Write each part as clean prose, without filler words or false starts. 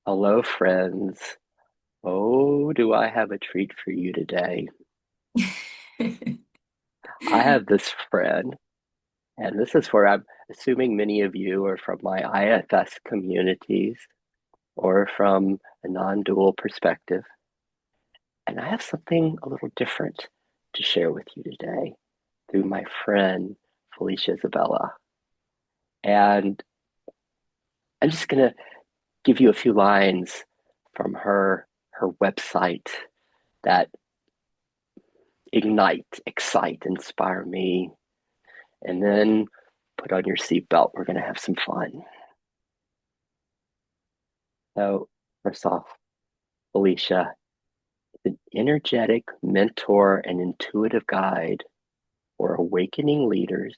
Hello, friends. Oh, do I have a treat for you today? I have this friend, and this is where I'm assuming many of you are from my IFS communities or from a non-dual perspective. And I have something a little different to share with you today through my friend, Felicia Isabella. And I'm just going to give you a few lines from her website that ignite, excite, inspire me. And then put on your seatbelt. We're going to have some fun. So, first off, Felicia, an energetic mentor and intuitive guide for awakening leaders,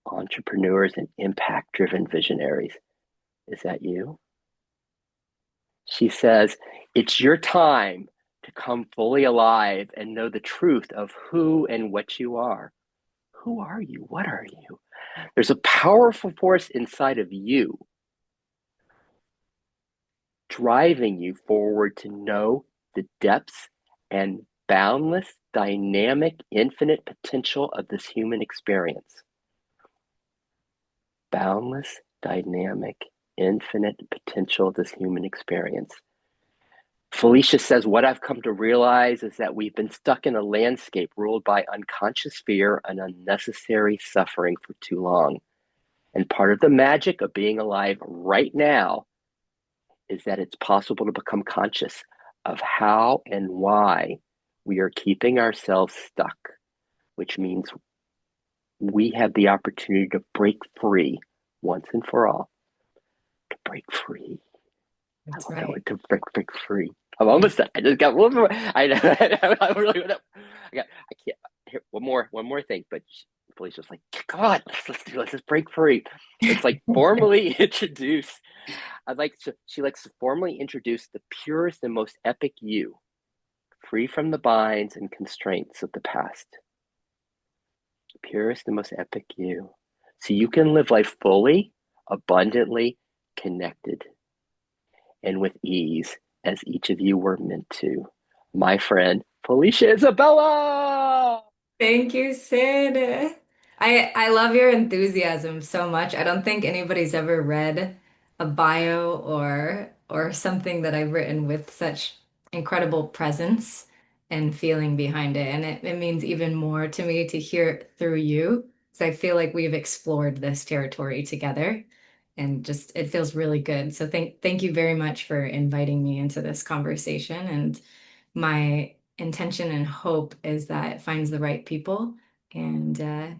entrepreneurs, and impact driven visionaries. Is that you? She says, it's your time to come fully alive and know the truth of who and what you are. Who are you? What are you? There's a powerful force inside of you driving you forward to know the depths and boundless, dynamic, infinite potential of this human experience. Boundless, dynamic, infinite potential of this human experience. Felicia says, what I've come to realize is that we've been stuck in a landscape ruled by unconscious fear and unnecessary suffering for too long. And part of the magic of being alive right now is that it's possible to become conscious of how and why we are keeping ourselves stuck, which means we have the opportunity to break free once and for all. To break free. I That's love that right. word, to break free. I'm Yeah. almost done. I just got one more. I know. I really want to. I can't. Here, one more thing. But Felicia's like, come on, let's just break free. It's like formally introduce. She likes to formally introduce the purest and most epic you, free from the binds and constraints of the past. Purest and most epic you. So you can live life fully, abundantly, connected, and with ease as each of you were meant to. My friend, Felicia Isabella! Thank you, Sid. I love your enthusiasm so much. I don't think anybody's ever read a bio or something that I've written with such incredible presence and feeling behind it. And it means even more to me to hear it through you. So I feel like we've explored this territory together and just it feels really good. So thank you very much for inviting me into this conversation. And my intention and hope is that it finds the right people and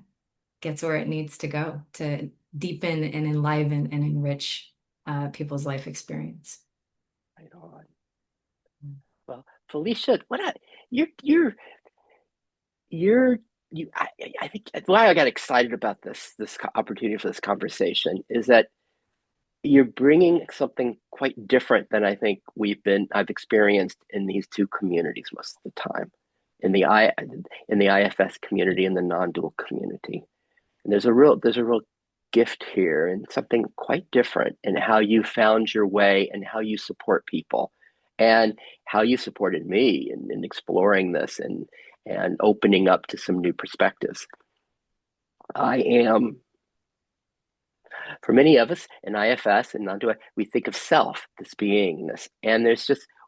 gets where it needs to go to deepen and enliven and enrich people's life experience. Right on. Well, Felicia, you're you're you I think why I got excited about this opportunity for this conversation is that you're bringing something quite different than I think I've experienced in these two communities most of the time, in the I in the IFS community and the non-dual community. And there's a real gift here and something quite different in how you found your way and how you support people and how you supported me in exploring this and opening up to some new perspectives. I am For many of us in IFS and non-dual, we think of self, this beingness, and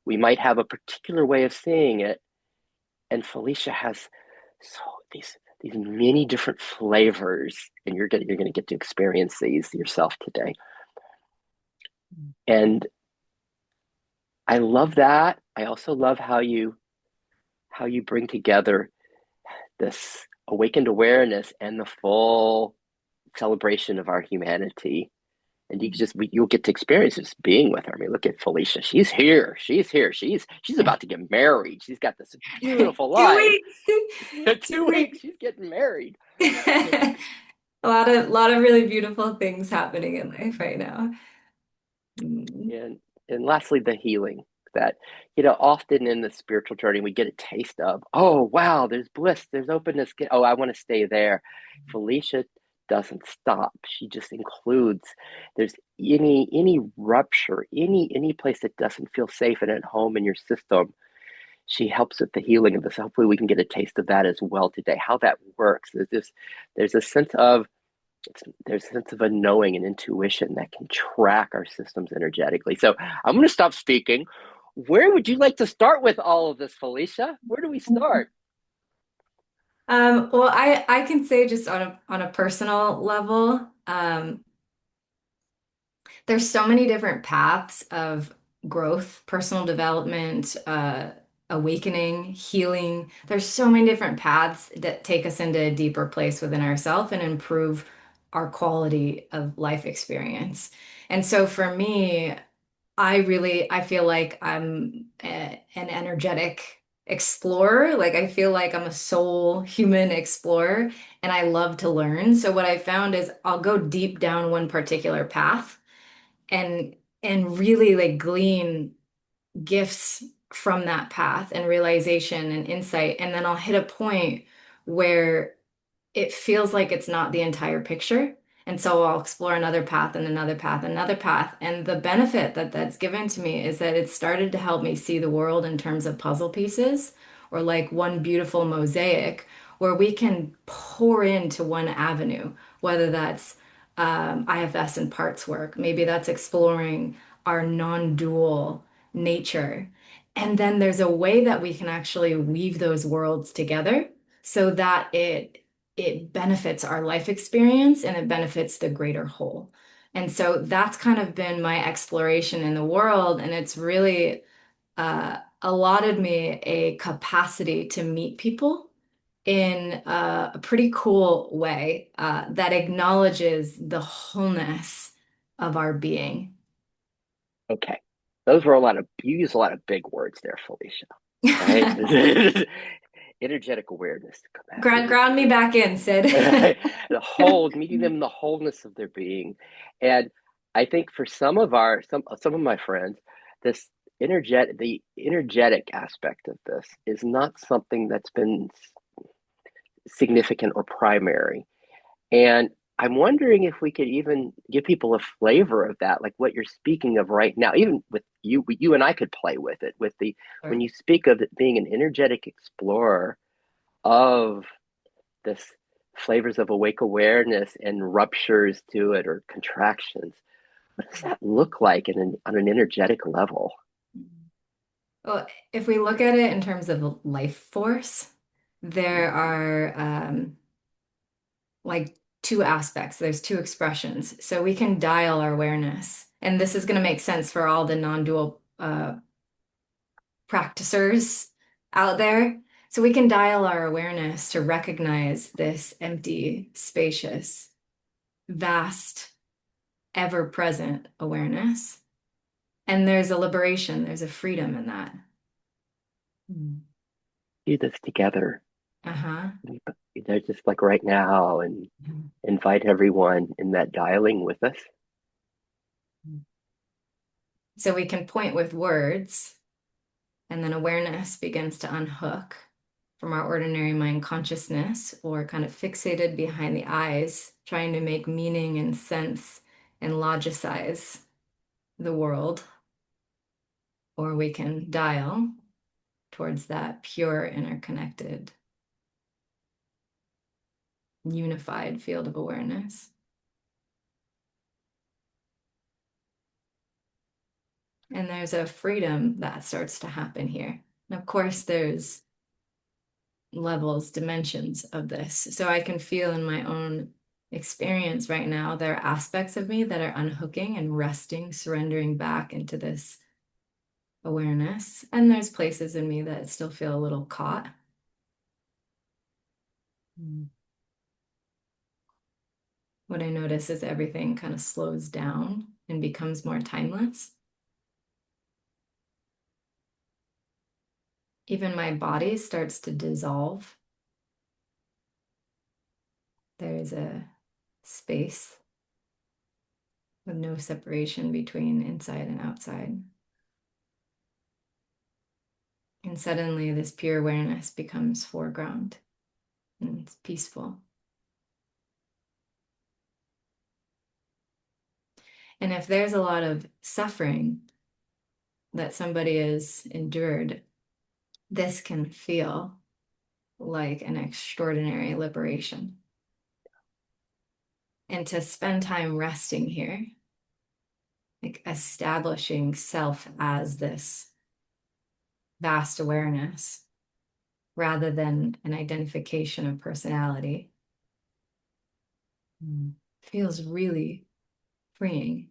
we might have a particular way of seeing it. And Felicia has so these many different flavors, and you're gonna get to experience these yourself today. And I love that. I also love how you bring together this awakened awareness and the full celebration of our humanity. And you'll get to experience this being with her. I mean, look at Felicia. She's here. She's here. She's about to get married. She's got this beautiful Two life. weeks. In 2 2 weeks, weeks. she's getting married. A lot of really beautiful things happening in life right now. Mm. And and lastly, the healing that often in the spiritual journey we get a taste of. Oh wow, there's bliss, there's openness. Oh, I want to stay there. Felicia doesn't stop. She just includes, there's any rupture, any place that doesn't feel safe and at home in your system, she helps with the healing of this. Hopefully we can get a taste of that as well today, how that works. There's a sense of there's a sense of a knowing and intuition that can track our systems energetically. So I'm going to stop speaking. Where would you like to start with all of this, Felicia? Where do we start? Well, I can say just on a personal level, there's so many different paths of growth, personal development, awakening, healing. There's so many different paths that take us into a deeper place within ourselves and improve our quality of life experience. And so for me, I feel like an energetic explorer. Like I feel like I'm a soul human explorer and I love to learn. So what I found is I'll go deep down one particular path and really like glean gifts from that path and realization and insight. And then I'll hit a point where it feels like it's not the entire picture. And so I'll explore another path and another path, another path. And the benefit that that's given to me is that it started to help me see the world in terms of puzzle pieces or like one beautiful mosaic where we can pour into one avenue, whether that's IFS and parts work, maybe that's exploring our non-dual nature. And then there's a way that we can actually weave those worlds together so that it benefits our life experience and it benefits the greater whole. And so that's kind of been my exploration in the world. And it's really allotted me a capacity to meet people in a pretty cool way that acknowledges the wholeness of our being. Okay. Those were you use a lot of big words there, Felicia. Right? Energetic awareness, capacity Ground me to back in, Sid. the whole, meeting them in the wholeness of their being. And I think for some of my friends, this the energetic aspect of this is not something that's been significant or primary. And I'm wondering if we could even give people a flavor of that, like what you're speaking of right now, even with you and I could play with it, with the, when Sure. you speak of it being an energetic explorer of this flavors of awake awareness and ruptures to it or contractions. What does that look like on an energetic level? Well, if we look at it in terms of life force, there Mhm. are like two aspects. There's two expressions. So we can dial our awareness. And this is going to make sense for all the non-dual practicers out there. So we can dial our awareness to recognize this empty, spacious, vast, ever-present awareness. And there's a liberation, there's a freedom in that. Mm. Do this together. Uh-huh. They're just like right now and invite everyone in that dialing with us. So we can point with words, and then awareness begins to unhook from our ordinary mind consciousness or kind of fixated behind the eyes, trying to make meaning and sense and logicize the world. Or we can dial towards that pure, interconnected, unified field of awareness. And there's a freedom that starts to happen here. And of course, there's levels, dimensions of this. So I can feel in my own experience right now, there are aspects of me that are unhooking and resting, surrendering back into this awareness. And there's places in me that still feel a little caught. Mm. What I notice is everything kind of slows down and becomes more timeless. Even my body starts to dissolve. There's a space with no separation between inside and outside. And suddenly, this pure awareness becomes foreground and it's peaceful. And if there's a lot of suffering that somebody has endured, this can feel like an extraordinary liberation. And to spend time resting here, like establishing self as this vast awareness rather than an identification of personality, feels really freeing.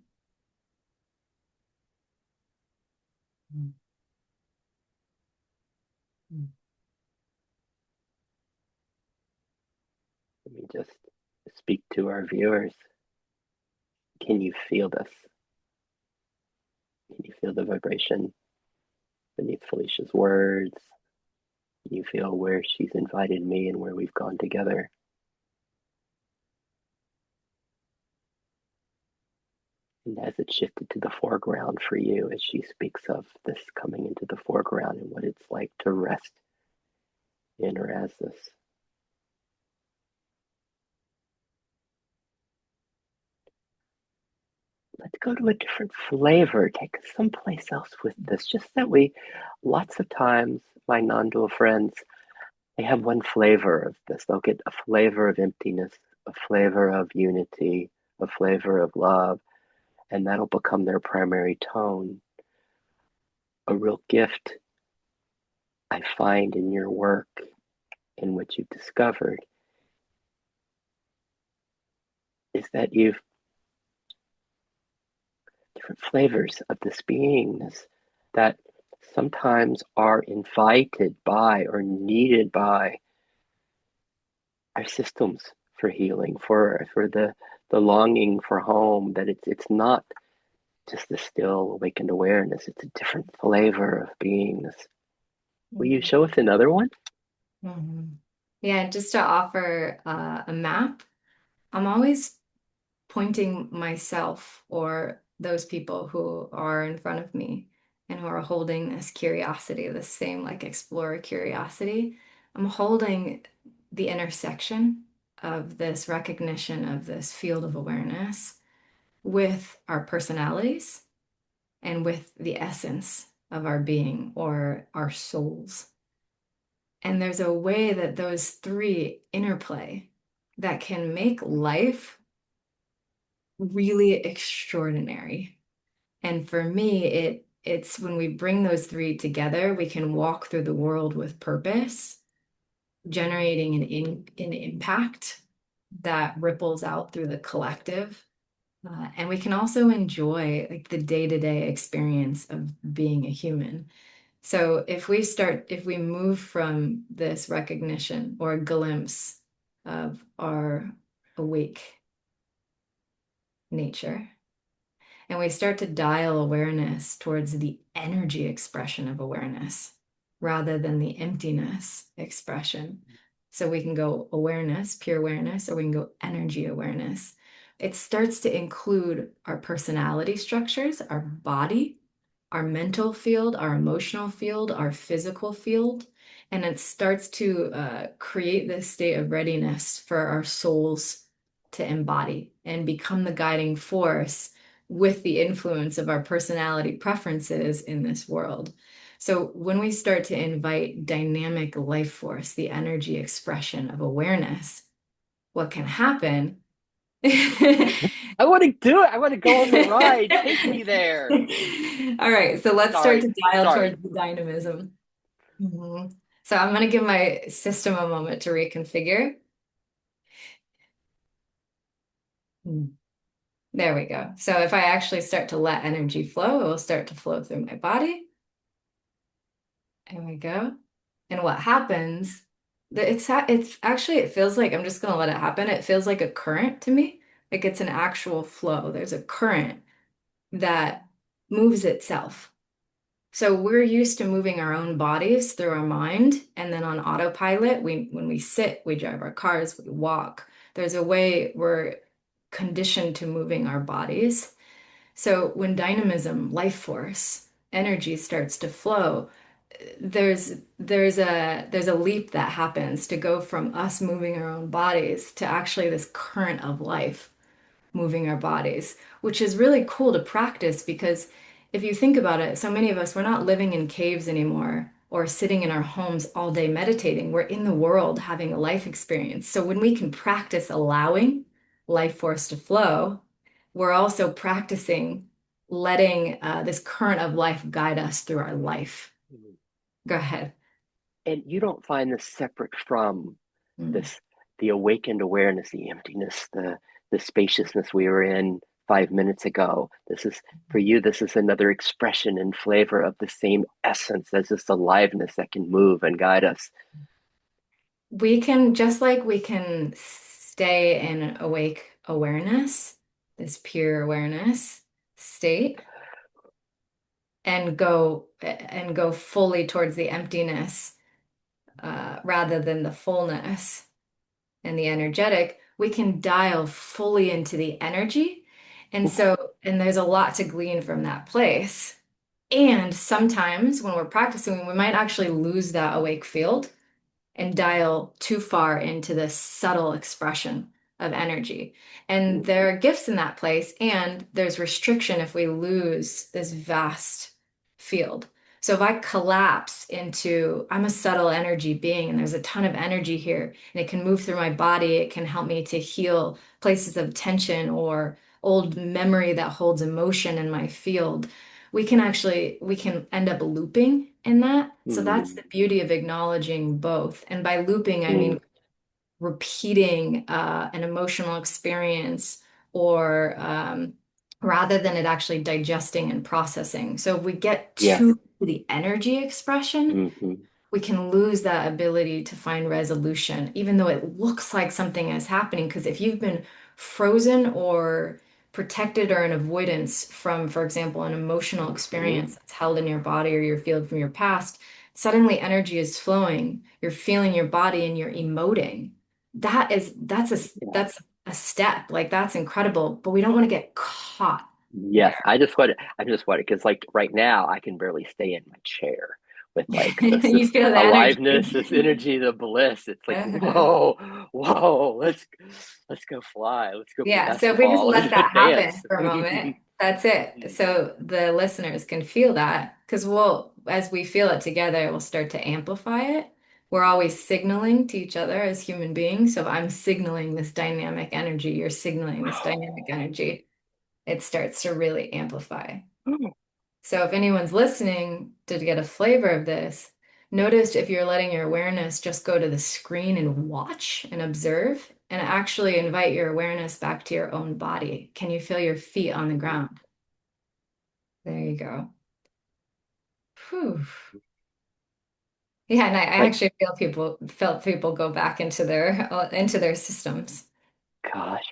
Let me just speak to our viewers. Can you feel this? Can you feel the vibration beneath Felicia's words? Can you feel where she's invited me and where we've gone together? And as it shifted to the foreground for you, as she speaks of this coming into the foreground and what it's like to rest in or as this. Let's go to a different flavor. Take us someplace else with this. Just that lots of times, my non-dual friends, they have one flavor of this. They'll get a flavor of emptiness, a flavor of unity, a flavor of love, and that'll become their primary tone. A real gift I find in your work, in what you've discovered, is that you've different flavors of this beingness that sometimes are invited by or needed by our systems for healing, for the longing for home, that it's not just the still awakened awareness, it's a different flavor of beingness. Will you show us another one? Mhm. Yeah, just to offer a map, I'm always pointing myself or those people who are in front of me and who are holding this curiosity, this same like explorer curiosity. I'm holding the intersection of this recognition of this field of awareness with our personalities and with the essence of our being or our souls. And there's a way that those three interplay that can make life really extraordinary. And for me, it's when we bring those three together, we can walk through the world with purpose, generating an impact that ripples out through the collective. And we can also enjoy like the day-to-day experience of being a human. So if we move from this recognition or a glimpse of our awake nature, and we start to dial awareness towards the energy expression of awareness rather than the emptiness expression. So we can go awareness, pure awareness, or we can go energy awareness. It starts to include our personality structures, our body, our mental field, our emotional field, our physical field. And it starts to create this state of readiness for our souls to embody and become the guiding force with the influence of our personality preferences in this world. So when we start to invite dynamic life force, the energy expression of awareness, what can happen? I want to do it. I want to go on the ride. Take me there. All right, so let's start Sorry. to dial Sorry. towards the dynamism. So I'm going to give my system a moment to reconfigure. There we go. So if I actually start to let energy flow, it will start to flow through my body. There we go. And what happens, it's actually, it feels like, I'm just going to let it happen. It feels like a current to me. Like it's an actual flow. There's a current that moves itself. So we're used to moving our own bodies through our mind, and then on autopilot, when we sit, we drive our cars, we walk. There's a way we're conditioned to moving our bodies. So when dynamism, life force, energy starts to flow, there's a leap that happens to go from us moving our own bodies to actually this current of life moving our bodies, which is really cool to practice because if you think about it, so many of us, we're not living in caves anymore or sitting in our homes all day meditating. We're in the world having a life experience. So when we can practice allowing life force to flow, we're also practicing letting this current of life guide us through our life. Go ahead. And you don't find this separate from Mm. this, the awakened awareness, the emptiness, the spaciousness we were in 5 minutes ago. This is, for you, this is another expression and flavor of the same essence as this aliveness that can move and guide us. We can, just like we can stay in awake awareness, this pure awareness state, and go fully towards the emptiness rather than the fullness and the energetic, we can dial fully into the energy. And so, and there's a lot to glean from that place. And sometimes when we're practicing, we might actually lose that awake field and dial too far into this subtle expression of energy. And there are gifts in that place, and there's restriction if we lose this vast field. So if I collapse into, I'm a subtle energy being, and there's a ton of energy here, and it can move through my body, it can help me to heal places of tension or old memory that holds emotion in my field. We can end up looping in that. So that's Mm, the beauty of acknowledging both. And by looping, I mm, mean repeating an emotional experience or rather than it actually digesting and processing. So if we get yes. to the energy expression, Hmm. we can lose that ability to find resolution, even though it looks like something is happening. Because if you've been frozen or protected or in avoidance from, for example, an emotional experience Hmm. that's held in your body or your field from your past, suddenly energy is flowing. You're feeling your body and you're emoting. Yeah. That's a step. Like that's incredible, but we don't want to get caught Yes, there. I just want it because like right now I can barely stay in my chair with like You this feel the aliveness, this energy. energy, the bliss. It's like, Uh-huh. whoa, whoa, let's go fly. Let's go play Yeah, so if we just basketball let and that happen dance. for a moment, that's it. So the listeners can feel that because as we feel it together, we'll start to amplify it. We're always signaling to each other as human beings. So if I'm signaling this dynamic energy, you're signaling this dynamic energy, it starts to really amplify. So if anyone's listening to get a flavor of this, notice if you're letting your awareness just go to the screen and watch and observe, and actually invite your awareness back to your own body. Can you feel your feet on the ground? There you go. Whew. Yeah, and I Like, actually felt people go back into their systems. gosh,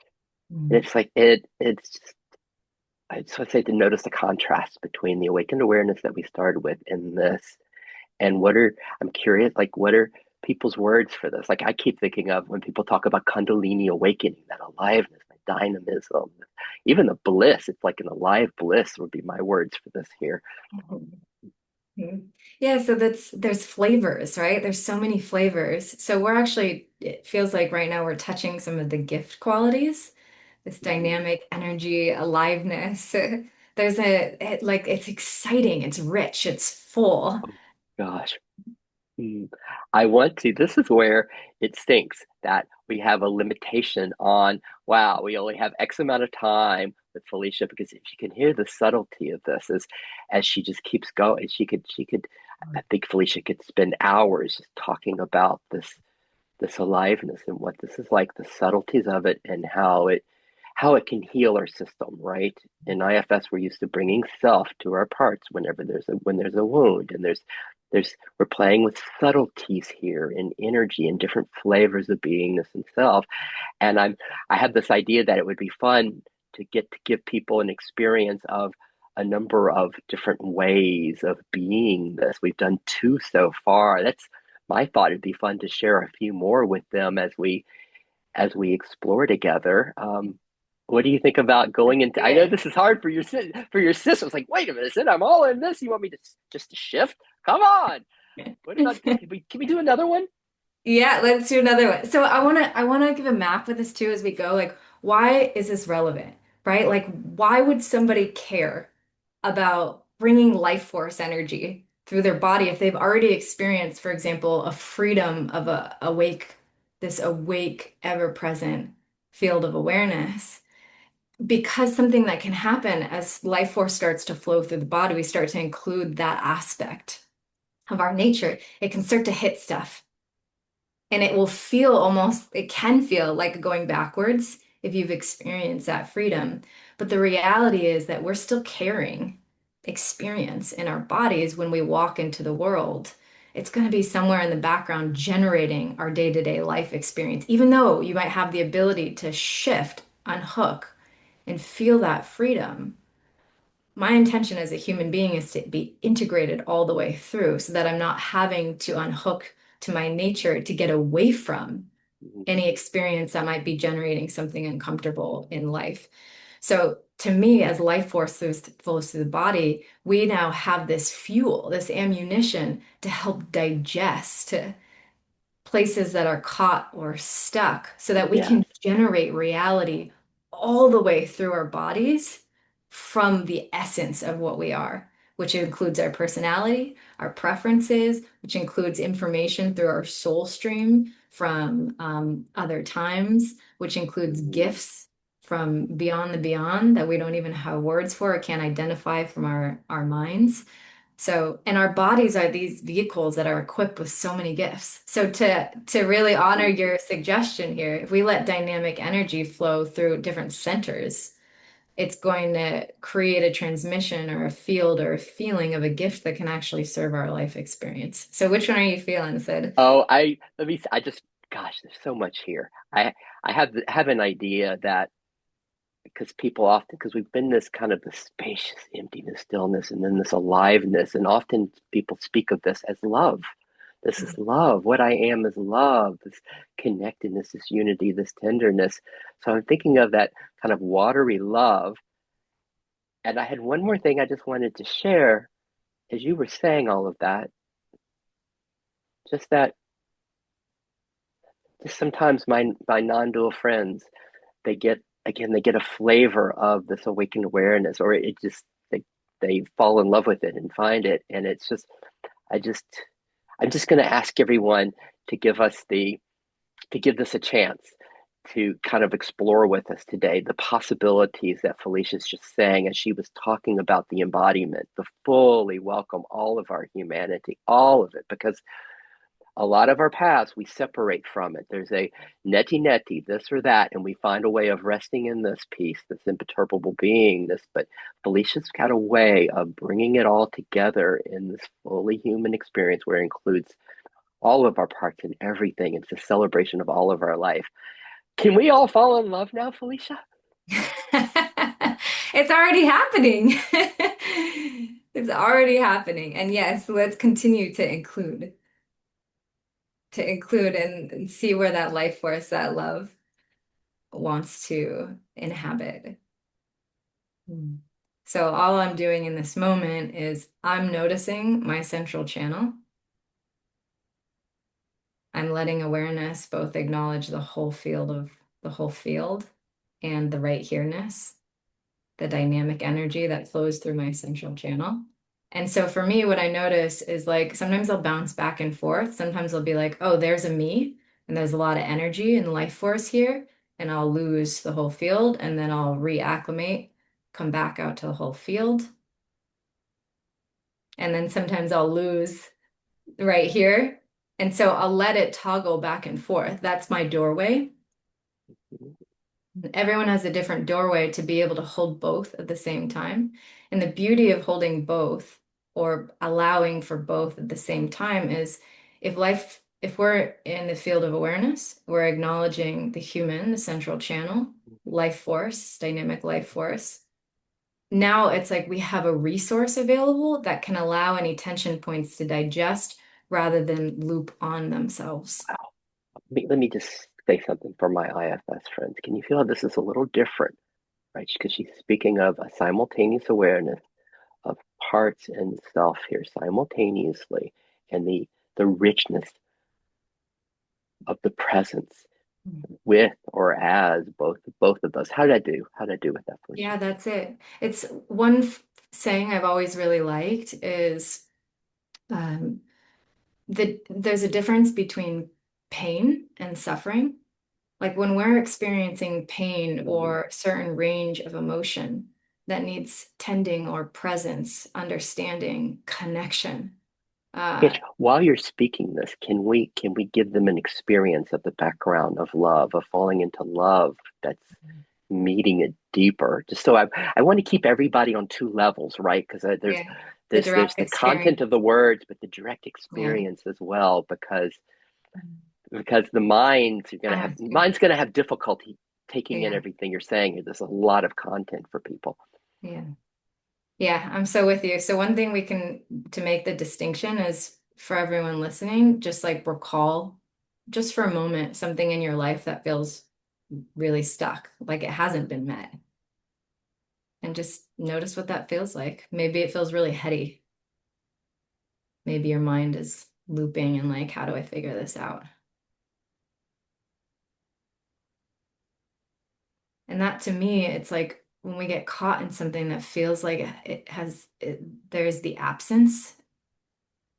Mm. it's like it's just, I just want to say to notice the contrast between the awakened awareness that we started with and this. And I'm curious, like, what are people's words for this? Like, I keep thinking of when people talk about Kundalini awakening, that aliveness, that dynamism, even the bliss. It's like an alive bliss would be my words for this here. Mhm. Yeah, so there's flavors, right? There's so many flavors. So it feels like right now we're touching some of the gift qualities, this Mm, dynamic energy, aliveness. Like it's exciting, it's rich, it's full. oh, gosh. Mm. I want to. This is where it stinks that we have a limitation on, wow, we only have X amount of time with Felicia because if you can hear the subtlety of this as she just keeps going, I think Felicia could spend hours just talking about this aliveness and what this is like, the subtleties of it and how it can heal our system, right? In IFS, we're used to bringing self to our parts whenever there's a wound, and we're playing with subtleties here in energy and different flavors of beingness and self. And I have this idea that it would be fun to get to give people an experience of a number of different ways of being this. We've done two so far. That's my thought. It'd be fun to share a few more with them as we explore together. What do you think about going into? I know Yeah. this is hard for your sister. It's like, wait a minute, Sid, I'm all in this. You want me to just to shift? Come on. What about can we do another one? Yeah, let's do another one. So I wanna give a map with this too as we go. Like Why is this relevant, right? Like, why would somebody care about bringing life force energy through their body if they've already experienced, for example, a freedom of a awake, this awake, ever-present field of awareness? Because something that can happen as life force starts to flow through the body, we start to include that aspect of our nature. It can start to hit stuff and it will feel almost, it can feel like going backwards if you've experienced that freedom. But the reality is that we're still carrying experience in our bodies when we walk into the world. It's going to be somewhere in the background generating our day-to-day life experience, even though you might have the ability to shift, unhook, and feel that freedom. My intention as a human being is to be integrated all the way through so that I'm not having to unhook to my nature to get away from Mhm. any experience that might be generating something uncomfortable in life. So, to me, as life force flows through the body, we now have this fuel, this ammunition to help digest places that are caught or stuck so that we Yes. can generate reality all the way through our bodies from the essence of what we are, which includes our personality, our preferences, which includes information through our soul stream from other times, which includes Mhm. gifts from beyond the beyond that we don't even have words for or can't identify from our minds. So, and our bodies are these vehicles that are equipped with so many gifts. So to really honor Mhm. your suggestion here, if we let dynamic energy flow through different centers, it's going to create a transmission or a field or a feeling of a gift that can actually serve our life experience. So which one are you feeling, Sid? Oh, let me, I just, gosh, there's so much here. I have an idea that because people often, because we've been this kind of the spacious emptiness, stillness, and then this aliveness, and often people speak of this as love. This is love. What I am is love, this connectedness, this unity, this tenderness. So I'm thinking of that kind of watery love. And I had one more thing I just wanted to share as you were saying all of that, just that, just sometimes my non-dual friends, they get, again, they get a flavor of this awakened awareness, or it just, they fall in love with it and find it. And it's just, I just, I'm just going to ask everyone to give us the, to give this a chance to kind of explore with us today the possibilities that Felicia's just saying as she was talking about the embodiment, the fully welcome all of our humanity, all of it, because a lot of our paths we separate from it. There's a neti, this or that, and we find a way of resting in this peace, this imperturbable beingness. But Felicia's got a way of bringing it all together in this fully human experience where it includes all of our parts and everything. It's a celebration of all of our life. Can we all fall in love now, Felicia? It's already happening. It's already happening. And yes, let's continue to include and see where that life force, that love wants to inhabit. Mm. So all I'm doing in this moment is I'm noticing my central channel. I'm letting awareness both acknowledge the whole field and the right here-ness, the dynamic energy that flows through my central channel. And so for me, what I notice is like sometimes I'll bounce back and forth. Sometimes I'll be like, oh, there's a me, and there's a lot of energy and life force here, and I'll lose the whole field, and then I'll reacclimate, come back out to the whole field. And then sometimes I'll lose right here. And so I'll let it toggle back and forth. That's my doorway. Everyone has a different doorway to be able to hold both at the same time. And the beauty of holding both or allowing for both at the same time is if we're in the field of awareness, we're acknowledging the human, the central channel, life force, dynamic life force. Now it's like we have a resource available that can allow any tension points to digest rather than loop on themselves. Wow. Let me just say something for my IFS friends. Can you feel how this is a little different, right? Because she's speaking of a simultaneous awareness of parts and self here simultaneously, and the richness of the presence. with or as both of those. How did I do? How did I do with that, Felicia? Yeah, that's it. It's one saying I've always really liked is um, there's a difference between pain and suffering. Like when we're experiencing pain Mm. or a certain range of emotion that needs tending or presence, understanding, connection. Yes, Uh, while you're speaking this, can we give them an experience of the background of love, of falling into love that's meeting it deeper? Just so I want to keep everybody on two levels, right? Because there's yeah, the there's direct the content experience. of the words, but the direct Yeah. experience as well, because the mind's I gonna have have to. mind's gonna have difficulty taking in Yeah. everything you're saying. There's a lot of content for people. Yeah. Yeah, I'm so with you. So one thing we can to make the distinction is for everyone listening, just like recall just for a moment something in your life that feels really stuck, like it hasn't been met. And just notice what that feels like. Maybe it feels really heady. Maybe your mind is looping and like, how do I figure this out? And that to me, it's like when we get caught in something that feels like there's the absence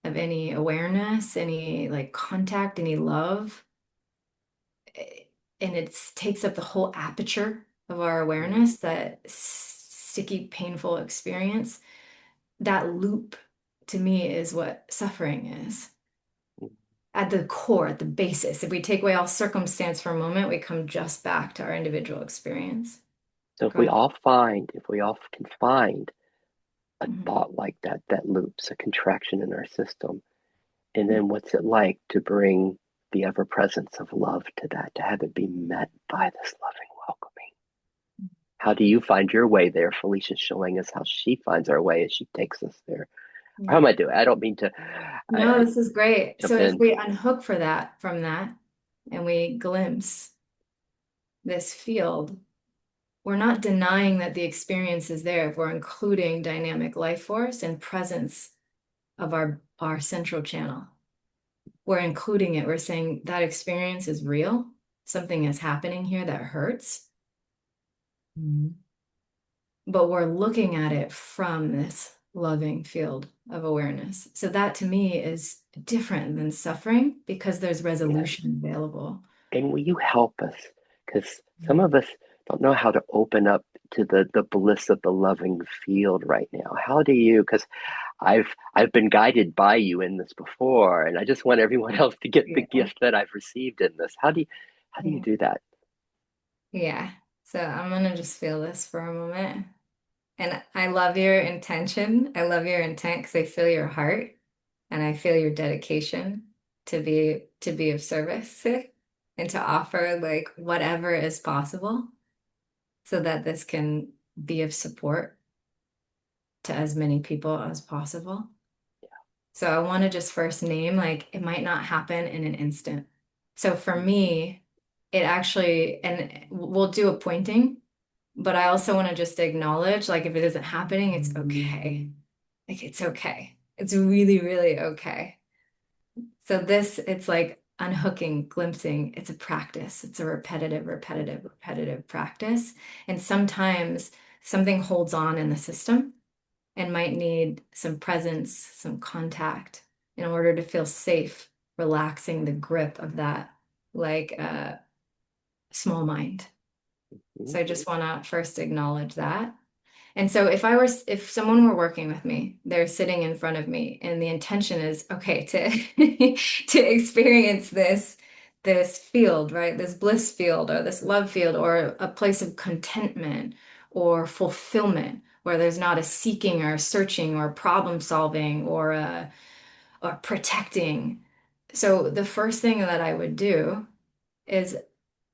of any awareness, any like contact, any love, eh, and it takes up the whole aperture of our awareness, that sticky, painful experience. That loop to me is what suffering is. At the core, at the basis. If we take away all circumstance for a moment, we come just back to our individual experience. So Go ahead. if we all can find a Mhm. thought like that, that loops a contraction in our system, and Yeah. then what's it like to bring the ever presence of love to that, to have it be met by this loving welcoming? How do you find your way there? Felicia's showing us how she finds our way as she takes us there. How Yeah. am I doing? I don't mean to No, this is great. So jump if in. we unhook for that from that and we glimpse this field, we're not denying that the experience is there if we're including dynamic life force and presence of our central channel. We're including it. We're saying that experience is real. Something is happening here that hurts. Mhm. But we're looking at it from this loving field of awareness. So that to me is different than suffering because there's Yes. resolution available. And will you help us? Because some Mhm. of us don't know how to open up to the bliss of the loving field right now. How do you? Because I've been guided by you in this before, and I just want everyone else to get the Yeah. gift that I've received in this. How do you Yeah. do that? Yeah. So I'm gonna just feel this for a moment. And I love your intention. I love your intent because I feel your heart and I feel your dedication to be of service and to offer like whatever is possible so that this can be of support to as many people as possible. So I want to just first name like it might not happen in an instant. So for me, it actually, and we'll do a pointing, but I also want to just acknowledge like if it isn't happening, it's okay. Like it's okay. It's really, really okay. So this, it's like unhooking, glimpsing. It's a practice. It's a repetitive, repetitive, repetitive practice. And sometimes something holds on in the system and might need some presence, some contact in order to feel safe, relaxing the grip of that like small mind. So I Mhm. just want to first acknowledge that. And so if someone were working with me, they're sitting in front of me, and the intention is, okay, to to experience this field, right? This bliss field or this love field or a place of contentment or fulfillment where there's not a seeking or a searching or problem solving or protecting. So the first thing that I would do is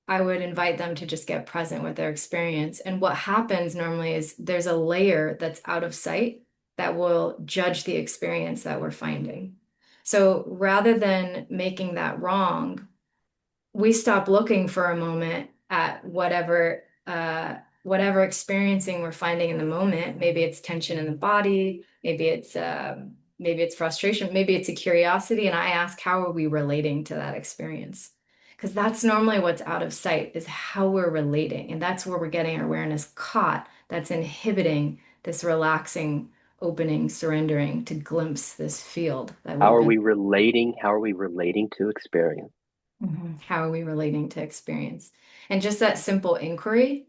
I would invite them to just get present with their experience. And what happens normally is there's a layer that's out of sight that will judge the experience that we're finding. So rather than making that wrong, we stop looking for a moment at whatever experiencing we're finding in the moment. Maybe it's tension in the body, maybe it's frustration, maybe it's a curiosity, and I ask, how are we relating to that experience? because that's normally what's out of sight is how we're relating. And that's where we're getting our awareness caught. That's inhibiting this relaxing, opening, surrendering to glimpse this field that How we've are been. we relating? How are we relating to experience? Mhm. How are we relating to experience? And just that simple inquiry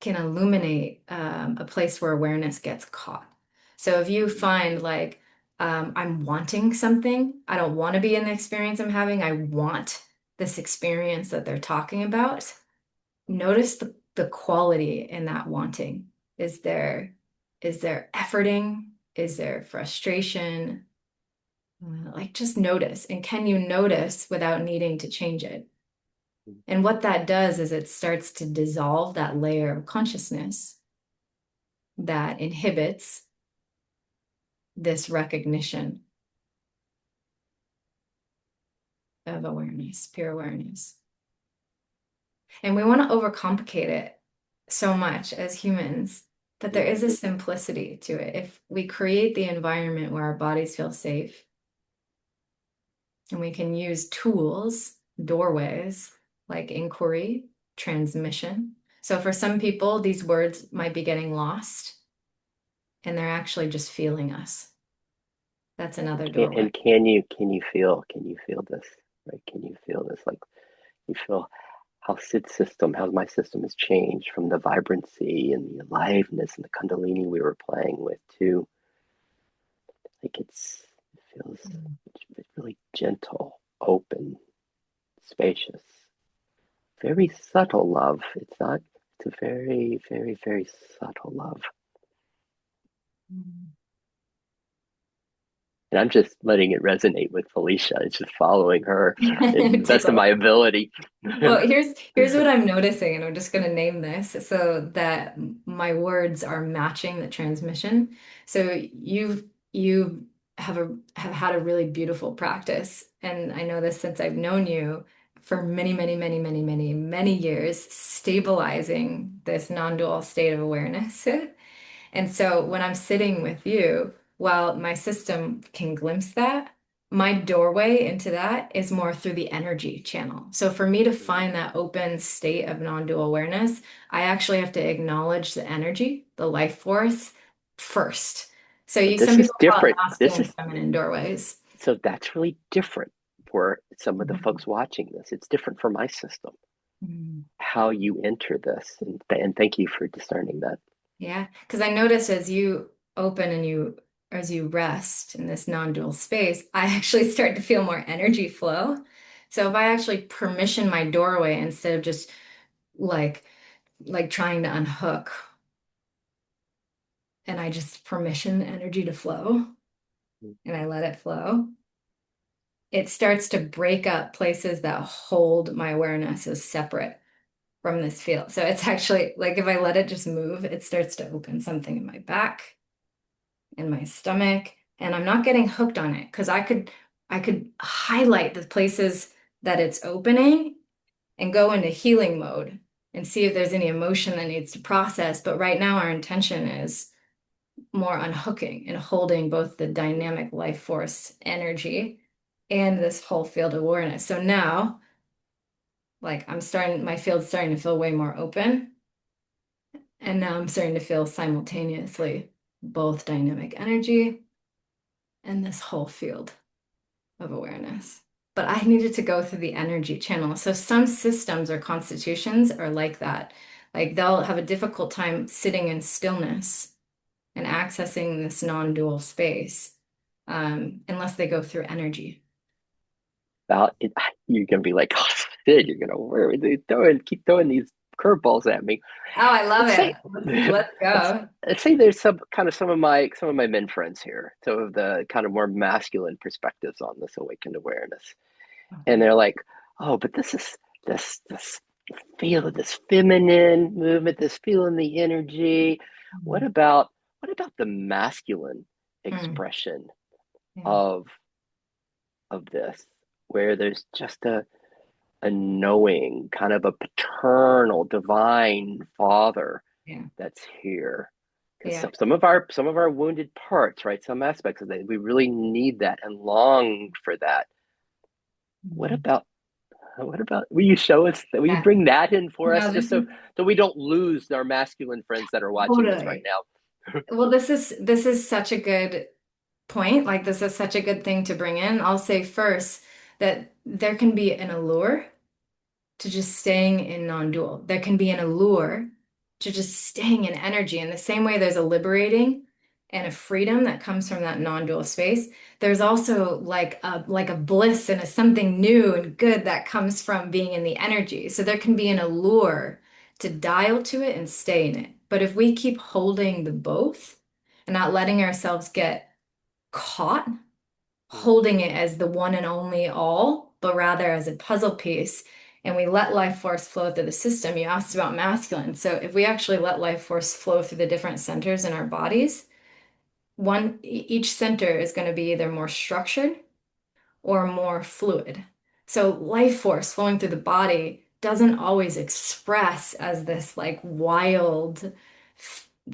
can illuminate a place where awareness gets caught. So if you find like, I'm wanting something, I don't want to be in the experience I'm having, I want this experience that they're talking about, notice the quality in that wanting. Is there efforting? Is there frustration? Like just notice. And can you notice without needing to change it? And what that does is it starts to dissolve that layer of consciousness that inhibits this recognition of awareness, pure awareness. And we want to overcomplicate it so much as humans, but there is a simplicity to it. If we create the environment where our bodies feel safe and we can use tools, doorways like inquiry, transmission. So for some people, these words might be getting lost and they're actually just feeling us. That's another doorway. And can you feel this? Right? Can you feel this? Like you feel how how my system has changed from the vibrancy and the aliveness and the Kundalini we were playing with to like it feels it's really gentle, open, spacious, very subtle love. It's not. It's a very, very, very subtle love. Mm. And I'm just letting it resonate with Felicia. It's just following her in the best of Tickle. my ability. Well, here's what I'm noticing, and I'm just going to name this so that my words are matching the transmission. So you have had a really beautiful practice, and I know this since I've known you for many, many, many, many, many, many years, stabilizing this non-dual state of awareness. And so when I'm sitting with you, while my system can glimpse that, my doorway into that is more through the energy channel. So for me to find that open state of non-dual awareness, I actually have to acknowledge the energy, the life force first. So But some this is people call it different. This masculine, is feminine doorways. so that's really different for some of the Mhm. folks watching this. It's different for my system. Mhm. How you enter this, and thank you for discerning that. Yeah, because I notice as you open and as you rest in this non-dual space, I actually start to feel more energy flow. So if I actually permission my doorway instead of just like trying to unhook and I just permission energy to flow and I let it flow, it starts to break up places that hold my awareness as separate from this field. So it's actually like if I let it just move, it starts to open something in my back, in my stomach, and I'm not getting hooked on it because I could highlight the places that it's opening and go into healing mode and see if there's any emotion that needs to process. But right now our intention is more unhooking and holding both the dynamic life force energy and this whole field of awareness. So now, like my field's starting to feel way more open. And now I'm starting to feel simultaneously both dynamic energy and this whole field of awareness. But I needed to go through the energy channel. So some systems or constitutions are like that. Like they'll have a difficult time sitting in stillness and accessing this non-dual space unless they go through energy. About it, you're gonna be like, oh, Sid, you're gonna where are they throwing, keep throwing these curveballs at me. Oh, I love Let's say, it. Let's go. let's say there's some of my men friends here, some of the kind of more masculine perspectives on this awakened awareness, and Okay. they're like, oh, but this feel of this feminine movement, this feeling the energy. What Mm, about what about the masculine mm, expression yeah, of this, where there's just a knowing, kind of a paternal, divine father yeah, that's here. Because yeah. some of our wounded parts, right? Some aspects of that, we really need that and long for that. What Mm. about What about, will you show us, will you Yeah. bring that in for us No, just this so is we don't lose our masculine friends that are watching this right totally. now? Well, this is such a good point. Like this is such a good thing to bring in. I'll say first that there can be an allure to just staying in non-dual. There can be an allure to just staying in energy. In the same way there's a liberating and a freedom that comes from that non-dual space, there's also like a bliss and a something new and good that comes from being in the energy. So there can be an allure to dial to it and stay in it. But if we keep holding the both and not letting ourselves get caught holding it as the one and only all, but rather as a puzzle piece. And we let life force flow through the system. You asked about masculine. So if we actually let life force flow through the different centers in our bodies, each center is going to be either more structured or more fluid. So life force flowing through the body doesn't always express as this like wild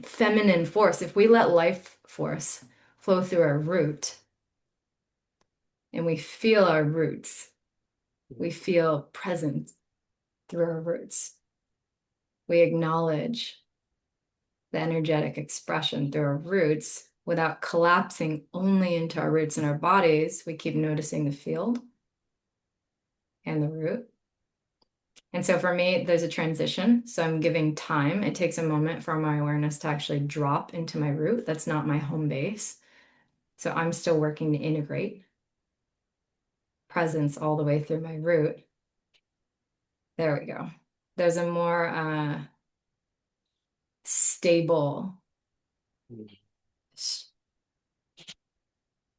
feminine force. If we let life force flow through our root, and we feel our roots. We feel present through our roots. We acknowledge the energetic expression through our roots without collapsing only into our roots and our bodies. We keep noticing the field and the root. And so for me, there's a transition. So I'm giving time. It takes a moment for my awareness to actually drop into my root. That's not my home base. So I'm still working to integrate presence all the way through my root. There we go. There's a more stable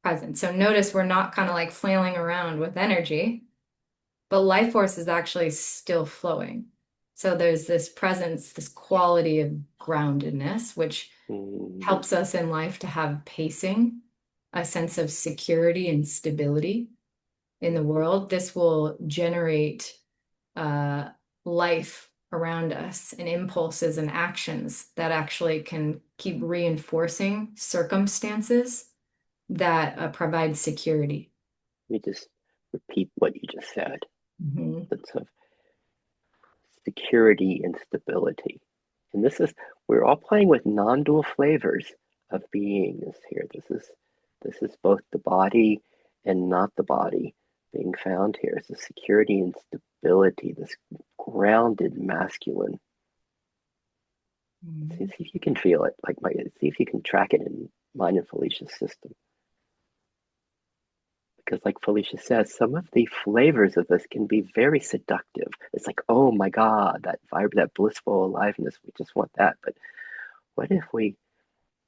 presence. So notice we're not kind of like flailing around with energy, but life force is actually still flowing. So there's this presence, this quality of groundedness, which helps us in life to have pacing, a sense of security and stability in the world. This will generate uh, life around us and impulses and actions that actually can keep reinforcing circumstances that provide security. Let me just repeat what you just said. Mhm. Sense of security and stability. And we're all playing with non-dual flavors of beingness here. This is both the body and not the body being found here. It's the security and stability, this grounded masculine. See if you can feel it. See if you can track it in mine and Felicia's system. Because like Felicia says, some of the flavors of this can be very seductive. It's like, oh my God, that vibe, that blissful aliveness, we just want that. But what if we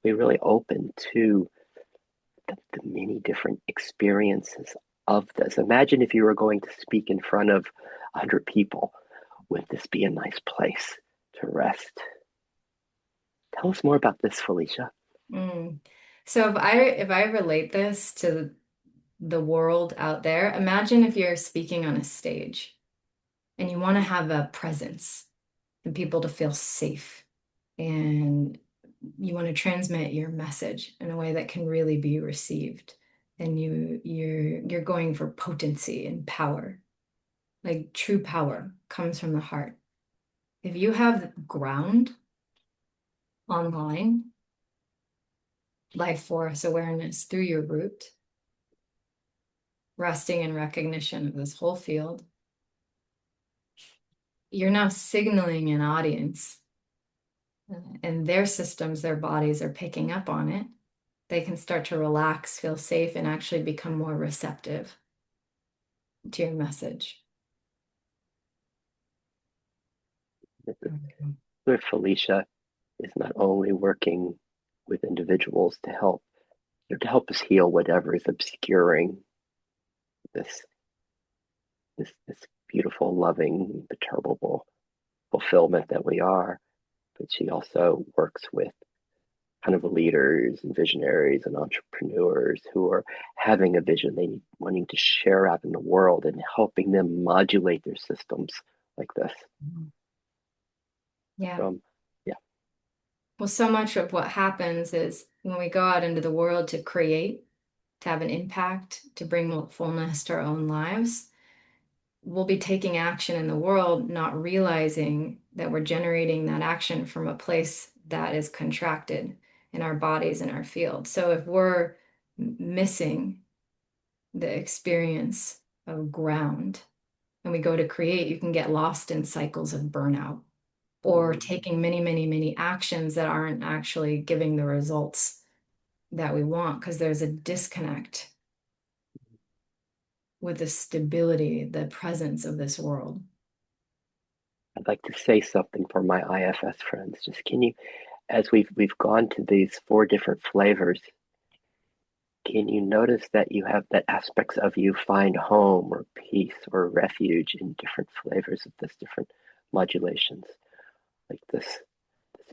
really open to the many different experiences of this? Imagine if you were going to speak in front of 100 people. Would this be a nice place to rest? Tell us more about this, Felicia. Mm. So if I relate this to the world out there, imagine if you're speaking on a stage and you want to have a presence and people to feel safe and you want to transmit your message in a way that can really be received and you're going for potency and power. Like true power comes from the heart. If you have ground online, life force awareness through your root, resting in recognition of this whole field, you're now signaling an audience and their systems, their bodies are picking up on it. They can start to relax, feel safe, and actually become more receptive to your message. Where Felicia is not only working with individuals to help us heal whatever is obscuring this this beautiful, loving, imperturbable fulfillment that we are. But she also works with kind of leaders and visionaries and entrepreneurs who are having a vision they need wanting to share out in the world and helping them modulate their systems like this. Yeah. Um, yeah, Well, so much of what happens is when we go out into the world to create, to have an impact, to bring fullness to our own lives, we'll be taking action in the world, not realizing that we're generating that action from a place that is contracted in our bodies and our field. So if we're missing the experience of ground and we go to create, you can get lost in cycles of burnout or taking many, many, many actions that aren't actually giving the results that we want because there's a disconnect with the stability, the presence of this world. I'd like to say something for my IFS friends. Just can you, as we've gone to these four different flavors, can you notice that you have that aspects of you find home or peace or refuge in different flavors of this different modulations, like this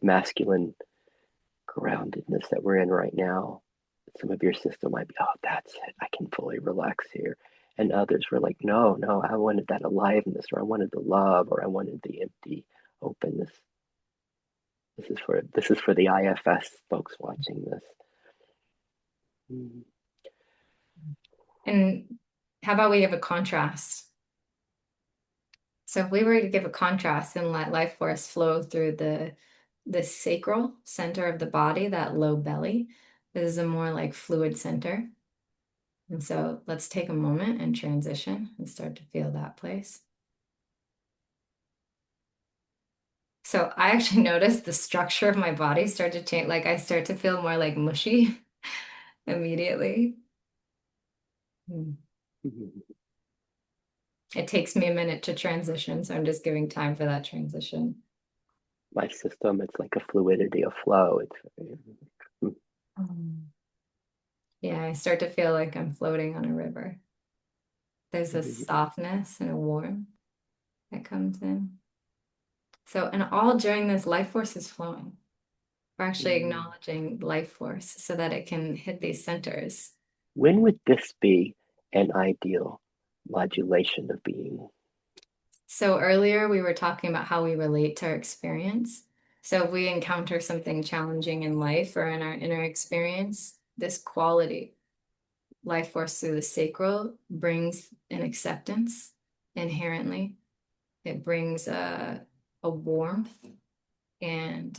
masculine groundedness that we're in right now. Some of your system might be, oh, that's it. I can fully relax here. And others were like, no, no, I wanted that aliveness, or I wanted the love, or I wanted the empty openness. This is for the IFS folks watching this. Mm. And how about we give a contrast? So if we were to give a contrast and let life force flow through the sacral center of the body, that low belly, this is a more like fluid center. And so let's take a moment and transition and start to feel that place. So I actually noticed the structure of my body start to change. Like I start to feel more like mushy immediately. Mm. Mhm. It takes me a minute to transition, so I'm just giving time for that transition. My system, it's like a fluidity, a flow. Mm. Yeah, I start to feel like I'm floating on a river. There's a Mhm. softness and a warmth that comes in. So, and all during this, life force is flowing. We're actually Mm. acknowledging life force so that it can hit these centers. When would this be an ideal modulation of being? So earlier we were talking about how we relate to our experience. So if we encounter something challenging in life or in our inner experience, this quality, life force through the sacral, brings an acceptance inherently. It brings a warmth and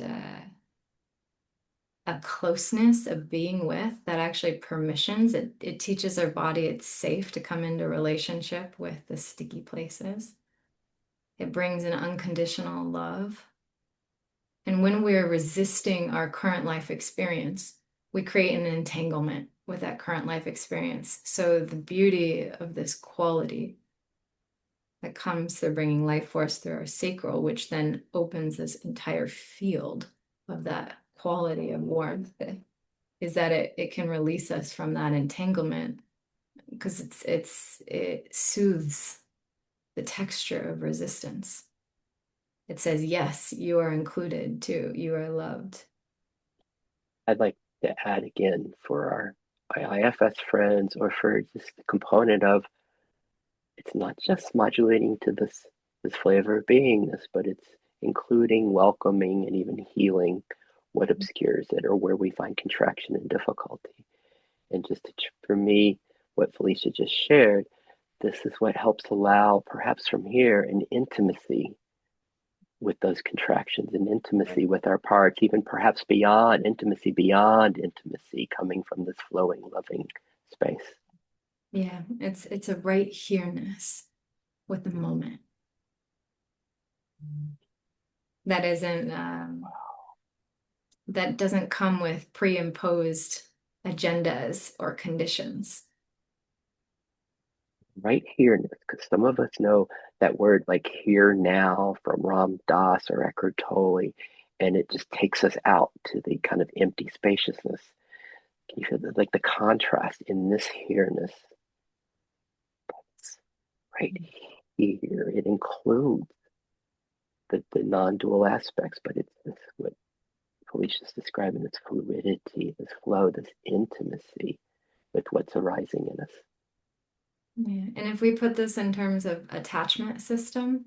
a closeness of being with that actually permissions. It teaches our body it's safe to come into relationship with the sticky places. It brings an unconditional love. And when we're resisting our current life experience, we create an entanglement with that current life experience. So the beauty of this quality that comes through bringing life force through our sacral, which then opens this entire field of that quality of warmth, is that it can release us from that entanglement because it soothes the texture of resistance. It says, yes, you are included too. You are loved. I'd like to add again for our IFS friends, or for just the component of, it's not just modulating to this flavor of beingness, but it's including, welcoming, and even healing what obscures it or where we find contraction and difficulty. And just for me, what Felicia just shared, this is what helps allow, perhaps from here, an intimacy with those contractions, and intimacy with our parts, even perhaps beyond intimacy, coming from this flowing, loving space. Yeah, it's a right here-ness with the moment that isn't that doesn't come with pre-imposed agendas or conditions. Right here, because some of us know that word like here now from Ram Dass or Eckhart Tolle, and it just takes us out to the kind of empty spaciousness. Can you feel like the contrast in this here-ness? It's right here. It includes the non-dual aspects, but it's this what Felicia's describing, this fluidity, this flow, this intimacy with what's arising in us. Yeah. And if we put this in terms of attachment system,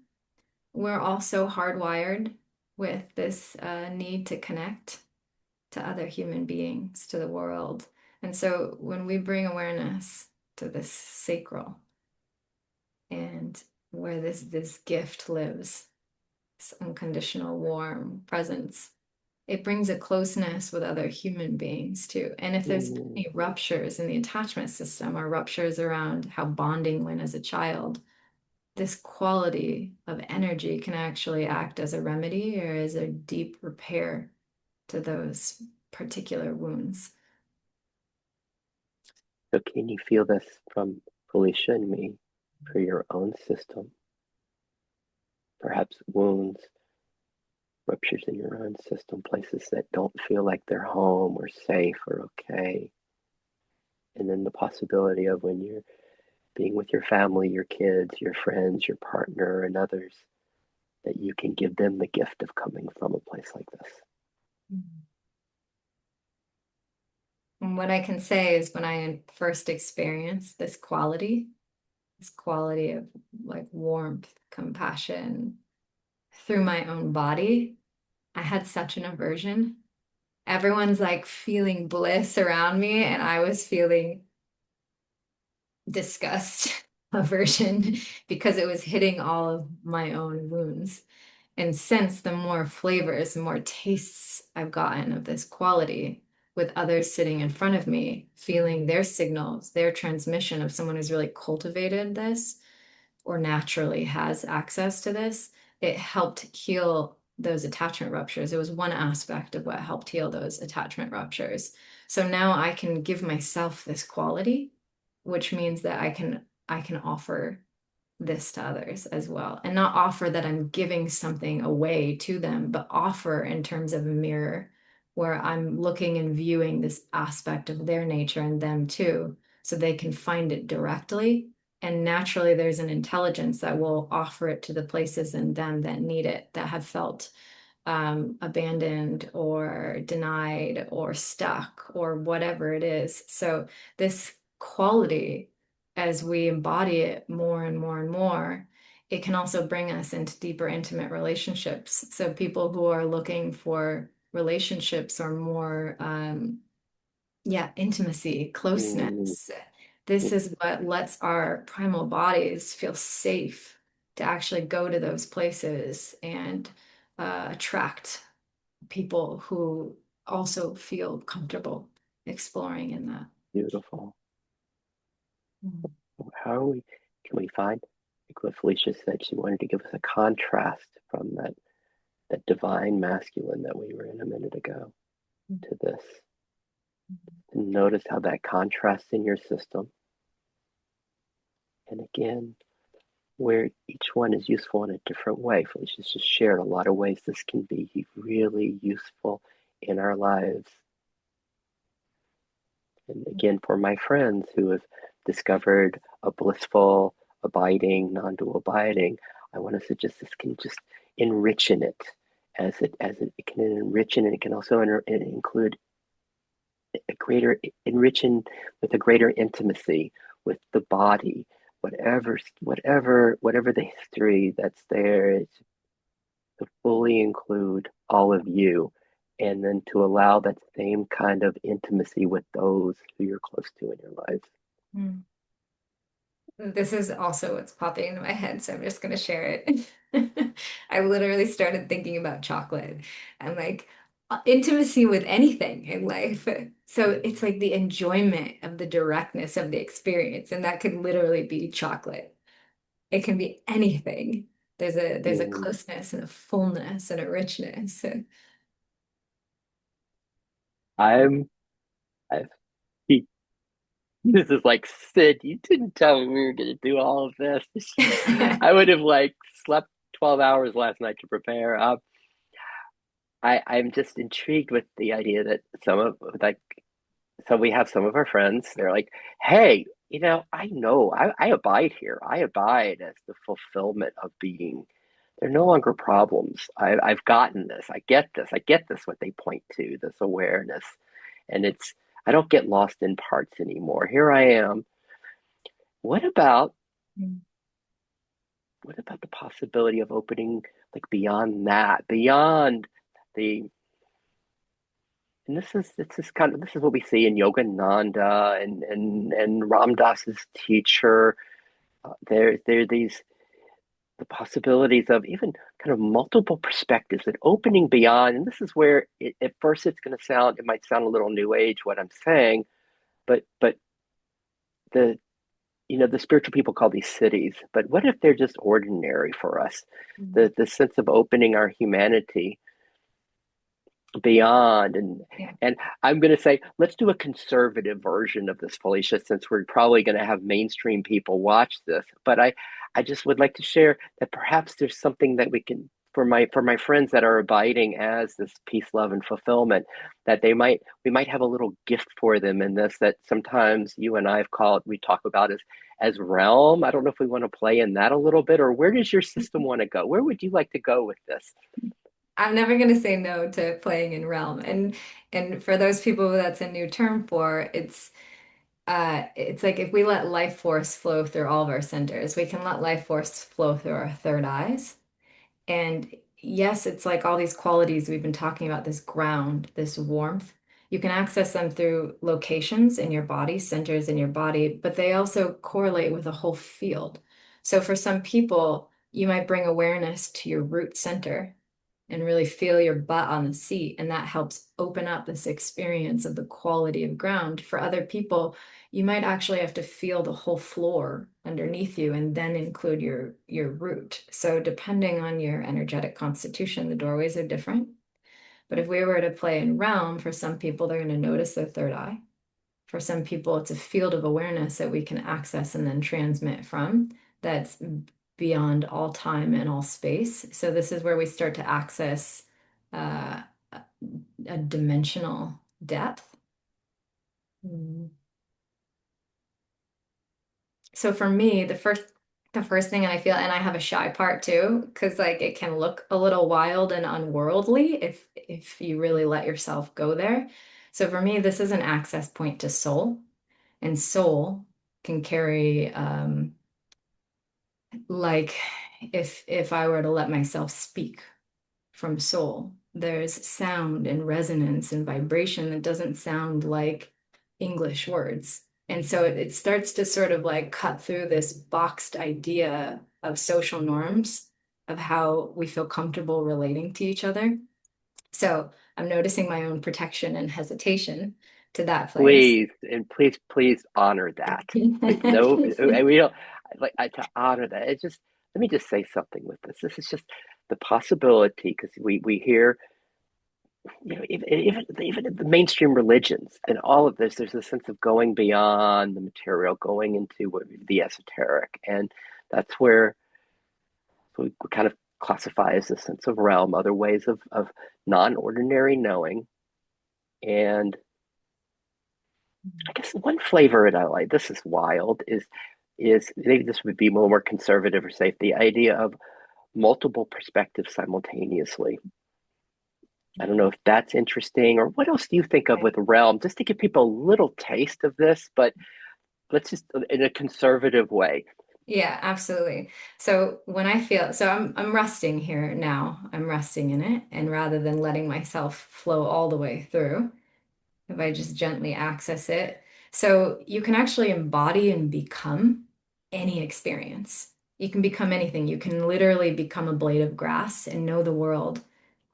we're also hardwired with this need to connect to other human beings, to the world. And so when we bring awareness to this sacral and where this gift lives, this unconditional warm presence. It brings a closeness with other human beings too. And if there's been Mm, any ruptures in the attachment system or ruptures around how bonding went as a child, this quality of energy can actually act as a remedy or as a deep repair to those particular wounds. so can you feel this from Felicia and me for your own system? Perhaps wounds, ruptures in your own system, places that don't feel like they're home or safe or okay. And then the possibility of when you're being with your family, your kids, your friends, your partner, and others, that you can give them the gift of coming from a place like this. And what I can say is when I first experienced this quality of like warmth, compassion through my own body, I had such an aversion. Everyone's like feeling bliss around me, and I was feeling disgust, aversion, because it was hitting all of my own wounds. And since the more flavors, the more tastes I've gotten of this quality with others sitting in front of me, feeling their signals, their transmission of someone who's really cultivated this or naturally has access to this, it helped heal those attachment ruptures. It was one aspect of what helped heal those attachment ruptures. So now I can give myself this quality, which means that I can offer this to others as well. And not offer that I'm giving something away to them, but offer in terms of a mirror where I'm looking and viewing this aspect of their nature and them too, so they can find it directly. And naturally, there's an intelligence that will offer it to the places in them that need it, that have felt abandoned or denied or stuck or whatever it is. So, this quality, as we embody it more and more and more, it can also bring us into deeper, intimate relationships. So, people who are looking for relationships or more, yeah, intimacy, Mm, closeness, this is what lets our primal bodies feel safe to actually go to those places and attract people who also feel comfortable exploring in that. beautiful. Mm. How are we? Can we find? Like what Felicia said, she wanted to give us a contrast from that divine masculine that we were in a minute ago to this. And notice how that contrasts in your system. And again, where each one is useful in a different way. Felicia's just shared a lot of ways this can be really useful in our lives. And again, for my friends who have discovered a blissful, abiding, non-dual abiding, I want to suggest this can just enrich in it, it can enrich in it. It can also include a greater enrich in with a greater intimacy with the body, whatever the history that's there. It's to fully include all of you, and then to allow that same kind of intimacy with those who you're close to in your life. Mm. This is also what's popping into my head, so I'm just going to share it. I literally started thinking about chocolate and like intimacy with anything in life. So it's like the enjoyment of the directness of the experience, and that could literally be chocolate. It can be anything. There's a Mm, closeness and a fullness and a richness. I'm. I, this is like Sid. You didn't tell me we were going to do all of this. I would have like slept 12 hours last night to prepare. I'm just intrigued with the idea that some of like so we have some of our friends, they're like, hey, I abide here. I abide as the fulfillment of being. They're no longer problems. I've gotten this. I get this. I get this, what they point to, this awareness. And I don't get lost in parts anymore. Here I am. What about what about the possibility of opening like beyond that, beyond the and this is what we see in Yogananda and Ram Dass's teacher. There are these. the possibilities of even kind of multiple perspectives and opening beyond. And this is where at first it's going to sound, it might sound a little new age what I'm saying, but the the spiritual people call these cities, but what if they're just ordinary for us? Mm. The sense of opening our humanity beyond, Yeah. and I'm going to say let's do a conservative version of this, Felicia, since we're probably going to have mainstream people watch this. But I just would like to share that perhaps there's something that we can, for my friends that are abiding as this peace, love, and fulfillment, that we might have a little gift for them in this, that sometimes you and I have called, we talk about as realm. I don't know if we want to play in that a little bit, or where does your system want to go? Where would you like to go with this? I'm never going to say no to playing in realm. And for those people that's a new term for, it's like if we let life force flow through all of our centers, we can let life force flow through our third eyes. And yes, it's like all these qualities we've been talking about, this ground, this warmth. You can access them through locations in your body, centers in your body, but they also correlate with a whole field. So for some people, you might bring awareness to your root center and really feel your butt on the seat. And that helps open up this experience of the quality of ground. For other people, you might actually have to feel the whole floor underneath you and then include your root. So depending on your energetic constitution, the doorways are different. But if we were to play in realm, for some people, they're going to notice their third eye. For some people, it's a field of awareness that we can access and then transmit from that's beyond all time and all space. So this is where we start to access uh, a dimensional depth. Mm. So for me, the first thing I feel, and I have a shy part too, because like it can look a little wild and unworldly if you really let yourself go there. So for me, this is an access point to soul, and soul can carry like if I were to let myself speak from soul, there's sound and resonance and vibration that doesn't sound like English words. And so it starts to sort of like cut through this boxed idea of social norms of how we feel comfortable relating to each other. So I'm noticing my own protection and hesitation to that place. Please, and please honor that. Like, no, we don't like to honor that. It just, let me just say something with this. This is just the possibility, because we hear, even the mainstream religions and all of this, there's a sense of going beyond the material, going into the esoteric, and that's where we kind of classify as a sense of realm, other ways of non-ordinary knowing. And I guess one flavor that I like, this is wild, is maybe this would be more conservative or safe, the idea of multiple perspectives simultaneously. I don't know if that's interesting, or what else do you think of with realm, just to give people a little taste of this, but let's just in a conservative way. Yeah, absolutely. So when I feel, so I'm resting here now. I'm resting in it, and rather than letting myself flow all the way through, if I just gently access it. So you can actually embody and become any experience. You can become anything. You can literally become a blade of grass and know the world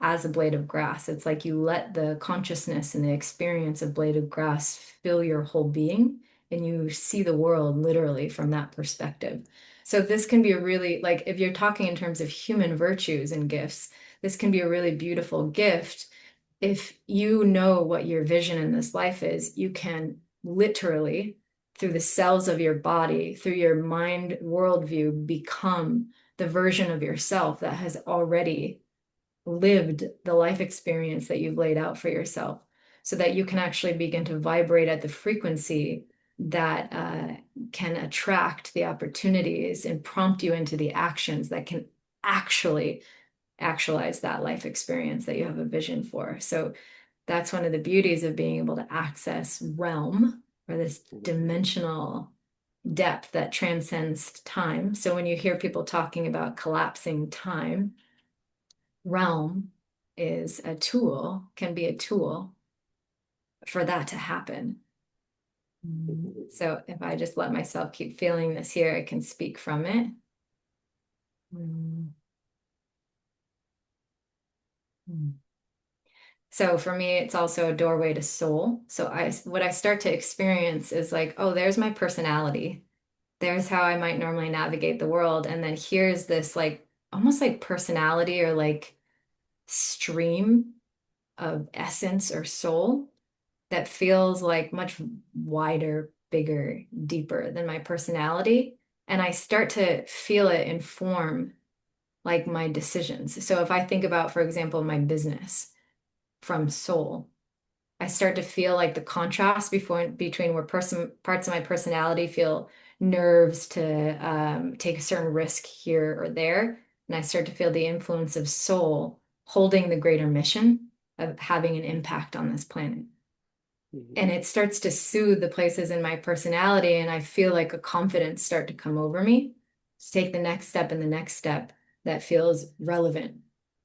as a blade of grass. It's like you let the consciousness and the experience of blade of grass fill your whole being, and you see the world literally from that perspective. So this can be a really, like if you're talking in terms of human virtues and gifts, this can be a really beautiful gift. If you know what your vision in this life is, you can literally, through the cells of your body, through your mind worldview, become the version of yourself that has already lived the life experience that you've laid out for yourself, so that you can actually begin to vibrate at the frequency that can attract the opportunities and prompt you into the actions that can actually actualize that life experience that you have a vision for. So that's one of the beauties of being able to access realm, or this dimensional depth that transcends time. So when you hear people talking about collapsing time, realm is a tool, can be a tool for that to happen. So if I just let myself keep feeling this here, I can speak from it. Mm. Mm. So for me, it's also a doorway to soul. So what I start to experience is like, oh, there's my personality. There's how I might normally navigate the world. And then here's this like almost like personality or like stream of essence or soul that feels like much wider, bigger, deeper than my personality. And I start to feel it inform like my decisions. So if I think about, for example, my business from soul, I start to feel like the contrast between where parts of my personality feel nerves to take a certain risk here or there, and I start to feel the influence of soul holding the greater mission of having an impact on this planet. And Mhm. it starts to soothe the places in my personality, and I feel like a confidence start to come over me to take the next step and the next step that feels relevant,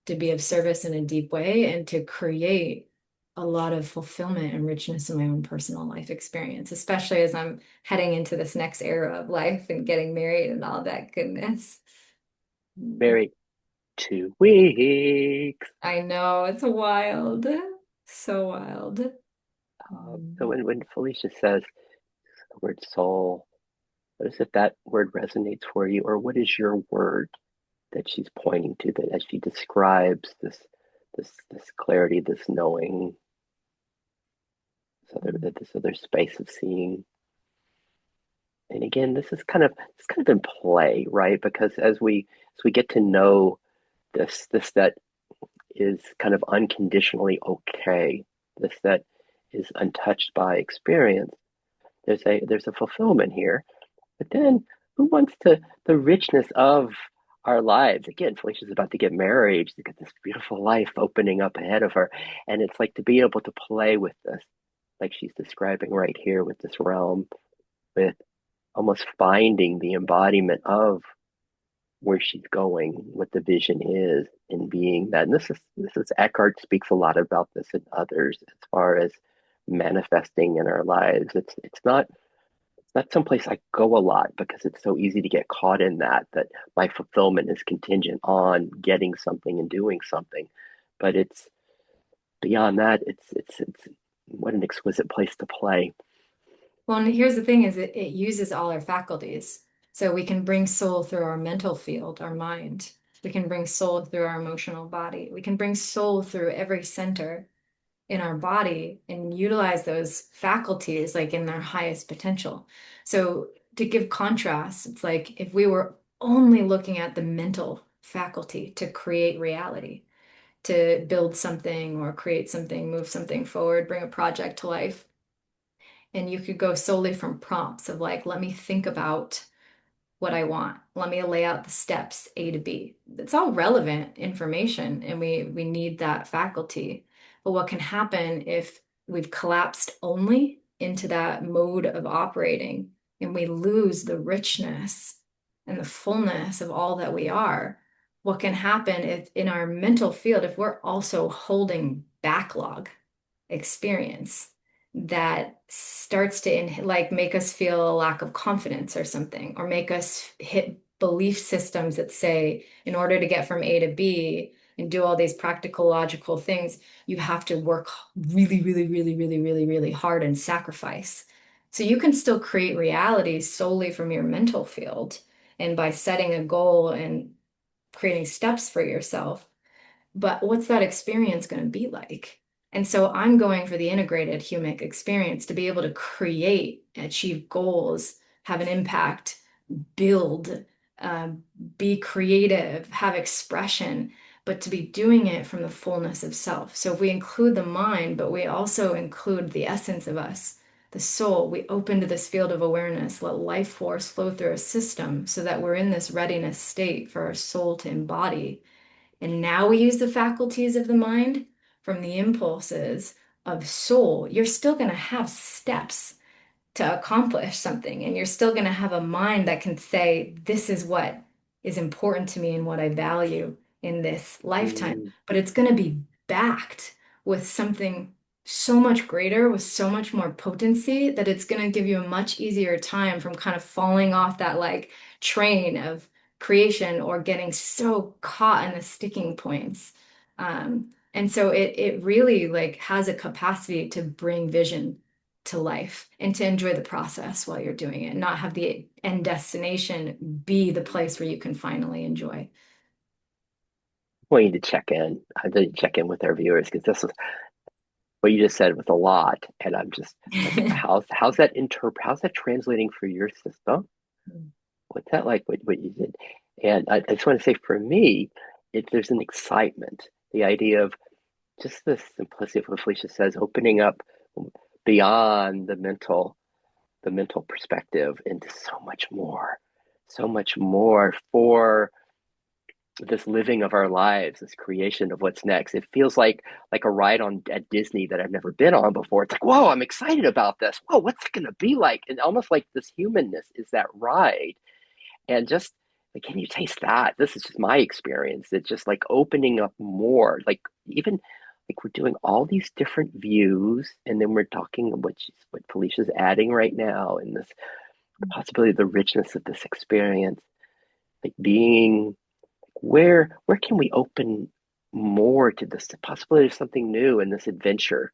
to be of service in a deep way and to create a lot of fulfillment and richness in my own personal life experience, especially as I'm heading into this next era of life and getting married and all that goodness. Married 2 weeks. I know it's wild, so wild. So when Felicia says the word soul, what is it that word resonates for you, or what is your word that she's pointing to that as she describes this clarity, this knowing, this other space of seeing? And again, this kind of in play, right? Because as we get to know this that is kind of unconditionally okay, this that is untouched by experience, there's a fulfillment here. But then who wants to the richness of our lives? Again, Felicia's about to get married. She's got this beautiful life opening up ahead of her. And it's like to be able to play with this, like she's describing right here with this realm, with almost finding the embodiment of where she's going, what the vision is, and being that. And this is Eckhart speaks a lot about this and others as far as manifesting in our lives. It's not someplace I go a lot because it's so easy to get caught in that my fulfillment is contingent on getting something and doing something. But it's beyond that. It's what an exquisite place to play. Well, and here's the thing is it uses all our faculties. So we can bring soul through our mental field, our mind. We can bring soul through our emotional body. We can bring soul through every center in our body and utilize those faculties like in their highest potential. So to give contrast, it's like if we were only looking at the mental faculty to create reality, to build something or create something, move something forward, bring a project to life, and you could go solely from prompts of like, let me think about what I want. Let me lay out the steps A to B. It's all relevant information and we need that faculty. But what can happen if we've collapsed only into that mode of operating and we lose the richness and the fullness of all that we are? What can happen if in our mental field, if we're also holding backlog experience that starts to like make us feel a lack of confidence or something, or make us hit belief systems that say, in order to get from A to B and do all these practical, logical things, you have to work really, really, really, really, really, really hard and sacrifice. So you can still create reality solely from your mental field and by setting a goal and creating steps for yourself, but what's that experience going to be like? And so I'm going for the integrated humic experience to be able to create, achieve goals, have an impact, build, um, be creative, have expression, but to be doing it from the fullness of self. So if we include the mind, but we also include the essence of us, the soul, we open to this field of awareness, let life force flow through a system so that we're in this readiness state for our soul to embody. And now we use the faculties of the mind from the impulses of soul. You're still going to have steps to accomplish something, and you're still going to have a mind that can say, this is what is important to me and what I value in this lifetime. Mm, But it's going to be backed with something so much greater, with so much more potency, that it's going to give you a much easier time from kind of falling off that like train of creation or getting so caught in the sticking points. And so it really like has a capacity to bring vision to life and to enjoy the process while you're doing it, not have the end destination be the place where you can finally enjoy. We need to check in. I need to check in with our viewers because this is what you just said was a lot, and I'm just like, how's that translating for your system? What's that like? What you did? And I just want to say, for me, there's an excitement, the idea of just the simplicity of what Felicia says, opening up beyond the mental perspective into so much more for this living of our lives, this creation of what's next. It feels like a ride on at Disney that I've never been on before. It's like, whoa, I'm excited about this. Whoa, what's it gonna be like? And almost like this humanness is that ride. And just like, can you taste that? This is just my experience. It's just like opening up more. Like even like we're doing all these different views, and then we're talking what Felicia's adding right now, and this the possibility of the richness of this experience, like being where can we open more to this the possibility of something new in this adventure,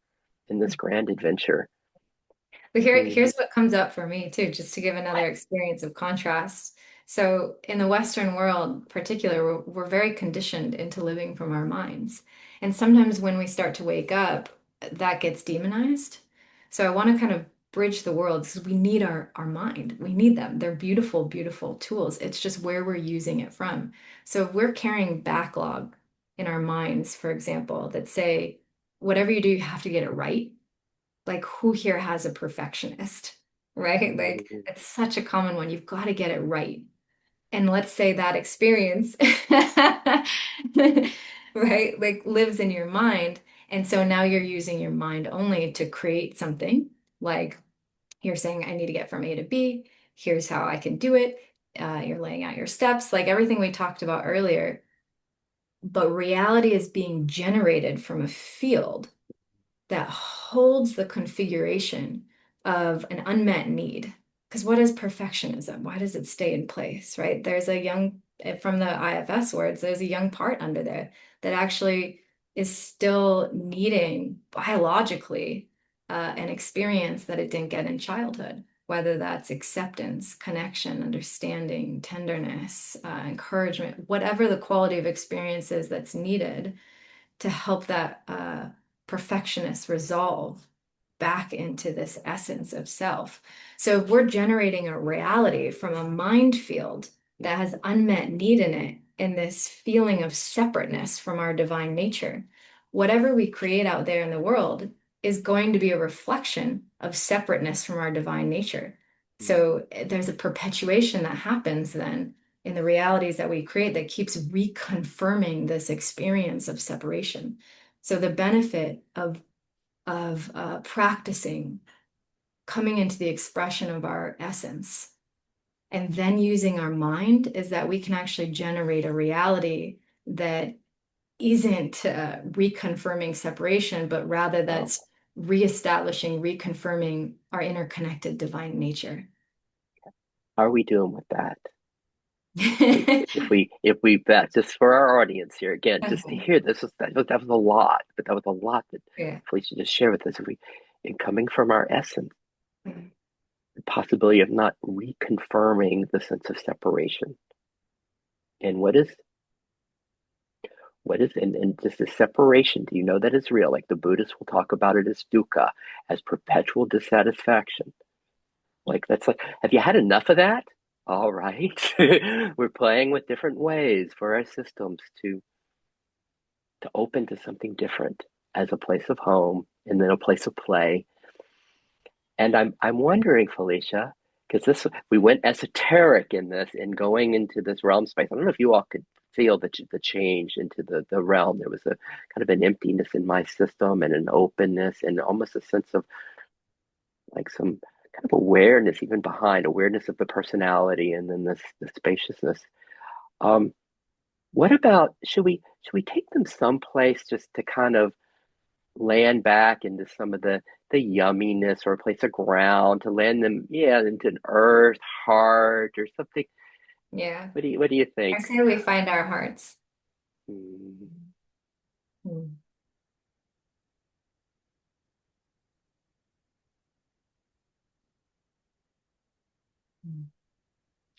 in this grand adventure. But Mhm. here's what comes up for me too, just to give another experience of contrast. So in the Western world, in particular, we're very conditioned into living from our minds. And sometimes when we start to wake up, that gets demonized. So I want to kind of bridge the world because we need our mind. We need them. They're beautiful, beautiful tools. It's just where we're using it from. So if we're carrying backlog in our minds, for example, that say, whatever you do, you have to get it right, like who here has a perfectionist, right? Like Mhm. it's such a common one. You've got to get it right. And let's say that experience, right, like lives in your mind. And so now you're using your mind only to create something like you're saying, I need to get from A to B. Here's how I can do it. You're laying out your steps, like everything we talked about earlier. But reality is being generated from a field that holds the configuration of an unmet need. Because what is perfectionism? Why does it stay in place, right? There's a young, from the IFS words, there's a young part under there that actually is still needing biologically an experience that it didn't get in childhood, whether that's acceptance, connection, understanding, tenderness, encouragement, whatever the quality of experience is that's needed to help that perfectionist resolve back into this essence of self. So if we're generating a reality from a mind field that has unmet need in it, in this feeling of separateness from our divine nature, whatever we create out there in the world is going to be a reflection of separateness from our divine nature. So there's a perpetuation that happens then in the realities that we create that keeps reconfirming this experience of separation. So the benefit of practicing coming into the expression of our essence and then using our mind is that we can actually generate a reality that isn't reconfirming separation, but rather Wow. that's reestablishing, reconfirming our interconnected divine nature. How are we doing with that? If we bet just for our audience here again, just to hear this was that was a lot, but that was a lot that Yeah. Felicia just shared with us. If we in coming from our essence, the possibility of not reconfirming the sense of separation. And what is and just the separation, do you know that is real? Like the Buddhists will talk about it as dukkha, as perpetual dissatisfaction. Like that's like, have you had enough of that? All right. We're playing with different ways for our systems to open to something different as a place of home and then a place of play. And I'm wondering, Felicia, because this we went esoteric in this and going into this realm space. I don't know if you all could feel the change into the realm. There was a kind of an emptiness in my system and an openness and almost a sense of like some kind of awareness, even behind awareness of the personality, and then this the spaciousness. Um, what about should we take them someplace just to kind of land back into some of the yumminess or a place of ground to land them, yeah, into an earth heart or something, Yeah. What do you I think? say we find our hearts. Mm, Mm.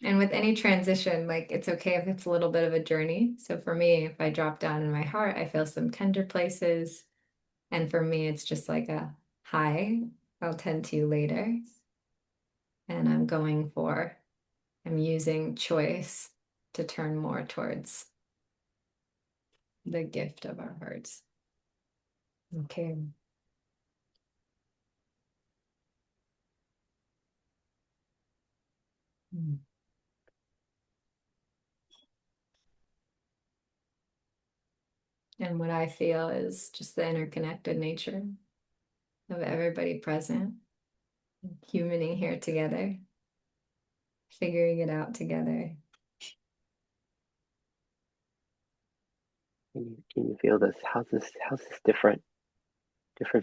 And with any transition, like it's okay if it's a little bit of a journey. So for me, if I drop down in my heart, I feel some tender places. And for me, it's just like a hi, I'll tend to you later. And I'm using choice to turn more towards the gift of our hearts. Okay. Mm. And what I feel is just the interconnected nature of everybody present, humaning here together, figuring it out together. can you feel this? How's this different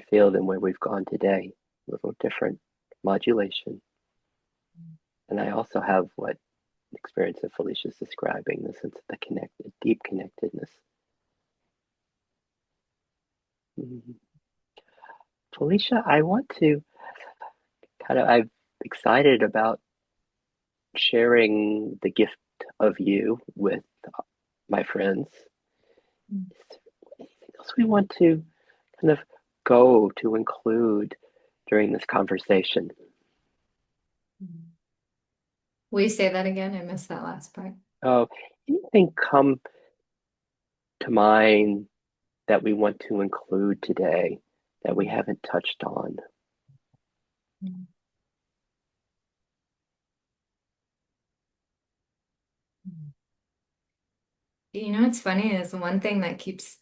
feel than where we've gone today? A little different modulation. And I also have what experience that Felicia's describing, the sense of the connected, deep connectedness. Mhm. Felicia, I want to I'm excited about sharing the gift of you with my friends. Mm. Is there anything else we want to kind of go to include during this conversation? Will you say that again? I missed that last part. Oh, anything come to mind that we want to include today that we haven't touched on? Mm. You know what's funny is the one thing that keeps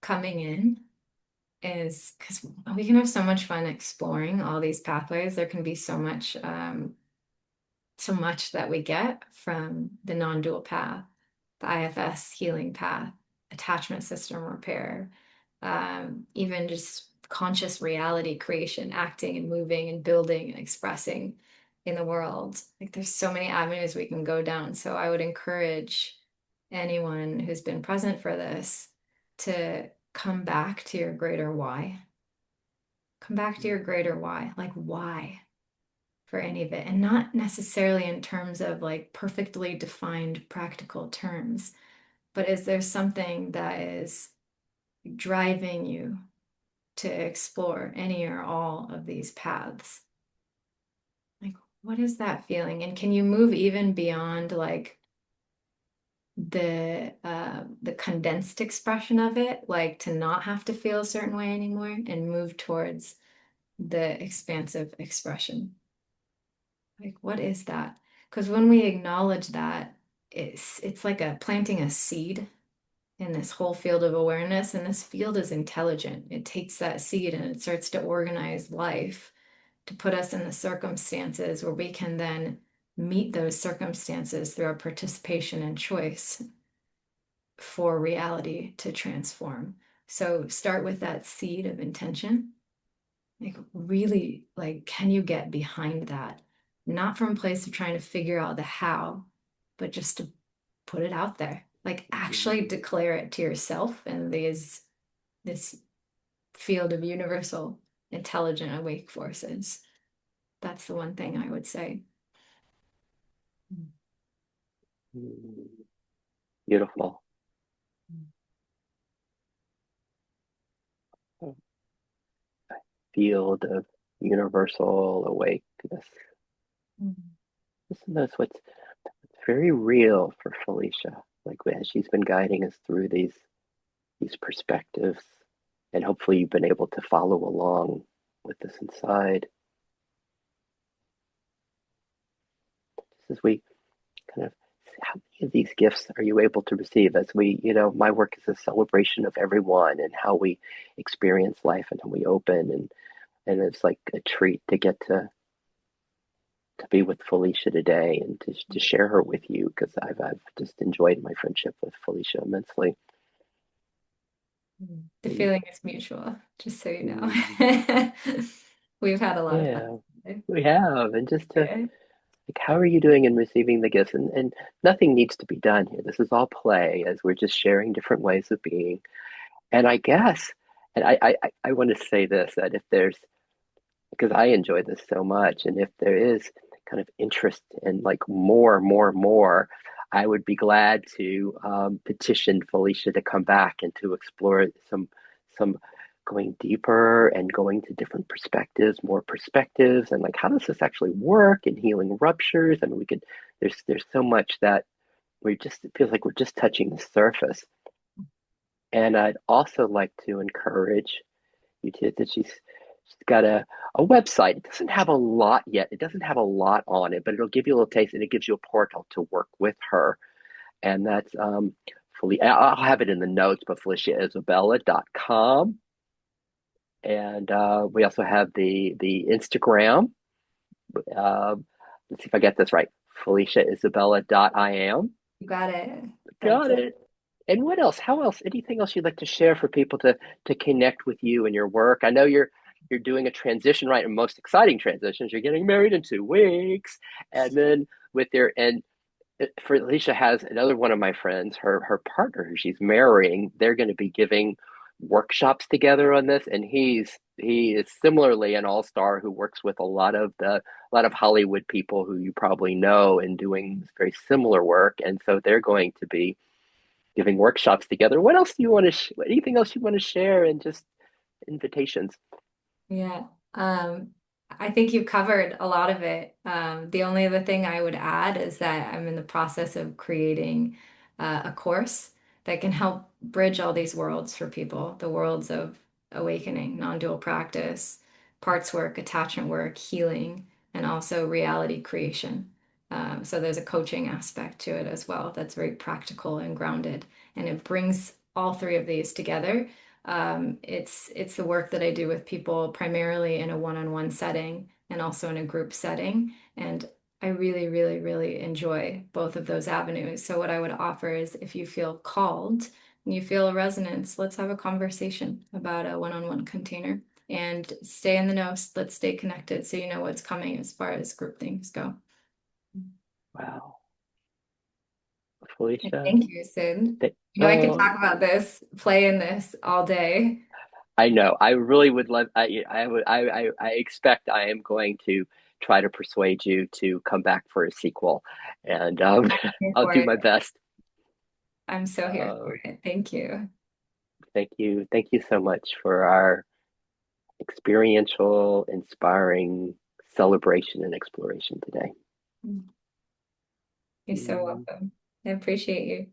coming in is because we can have so much fun exploring all these pathways. There can be so much that we get from the non-dual path, the IFS healing path, attachment system repair, even just conscious reality creation, acting and moving and building and expressing in the world. Like there's so many avenues we can go down. So I would encourage anyone who's been present for this to come back to your greater why. Come back to your greater why. Like why? For any of it, and not necessarily in terms of like perfectly defined practical terms, but is there something that is driving you to explore any or all of these paths? Like, what is that feeling? And can you move even beyond like the condensed expression of it, like to not have to feel a certain way anymore and move towards the expansive expression? Like, what is that? Because when we acknowledge that, it's like a planting a seed in this whole field of awareness, and this field is intelligent. It takes that seed and it starts to organize life to put us in the circumstances where we can then meet those circumstances through our participation and choice for reality to transform. So start with that seed of intention. Like really, like, can you get behind that? Not from a place of trying to figure out the how, but just to put it out there. Like actually Mm, declare it to yourself and this field of universal intelligent awake forces. That's the one thing I would say. mm, beautiful. A field of universal awakeness. Listen, that's what's very real for Felicia. Like as she's been guiding us through these perspectives, and hopefully you've been able to follow along with this inside. Just as we kind of, how many of these gifts are you able to receive? As we, my work is a celebration of everyone and how we experience life and how we open, and it's like a treat to get to be with Felicia today and to share her with you because I've just enjoyed my friendship with Felicia immensely. The And, feeling is mutual, just so you know. mm, We've had a lot of yeah, fun. we have, and just to Okay. Like, how are you doing in receiving the gifts? And nothing needs to be done here. This is all play as we're just sharing different ways of being. And I guess, and I want to say this, that if there's, because I enjoy this so much, and if there is kind of interest in like more, I would be glad to petition Felicia to come back and to explore some going deeper and going to different perspectives, more perspectives, and like how does this actually work in healing ruptures? I mean, we could. There's so much that we just it feels like we're just touching the surface. And I'd also like to encourage you to that she's got a website. It doesn't have a lot yet. It doesn't have a lot on it, but it'll give you a little taste and it gives you a portal to work with her. And that's I'll have it in the notes, but FeliciaIsabella.com. And we also have the Instagram. Uh, let's see if I get this right. FeliciaIsabella.iam. You got it. That's Got it. it. And what else? How else? Anything else you'd like to share for people to connect with you and your work? I know you're doing a transition, right? And most exciting transitions. You're getting married in 2 weeks, and then with their and Felicia has another one of my friends, her partner who she's marrying. They're going to be giving workshops together on this, and he is similarly an all star who works with a lot of Hollywood people who you probably know and doing very similar work, and so they're going to be giving workshops together. What else do you want to? Anything else you want to share? And just invitations. Yeah. I think you've covered a lot of it. The only other thing I would add is that I'm in the process of creating a course that can help bridge all these worlds for people, the worlds of awakening, non-dual practice, parts work, attachment work, healing, and also reality creation. So there's a coaching aspect to it as well that's very practical and grounded, and it brings all three of these together. It's the work that I do with people primarily in a one-on-one setting and also in a group setting. And I really, really, really enjoy both of those avenues. So what I would offer is if you feel called and you feel a resonance, let's have a conversation about a one-on-one container and stay in the know. Let's stay connected so you know what's coming as far as group things go. Wow, And Felicia. thank you, Sid. They, You know, I could oh, talk about this, play in this all day. I know. I really would love. I would. I expect I am going to try to persuade you to come back for a sequel, and Here I'll for do it. my best. I'm so here Uh, for it. Thank you. thank you so much for our experiential, inspiring celebration and exploration today. You're so Mm. welcome. I appreciate you.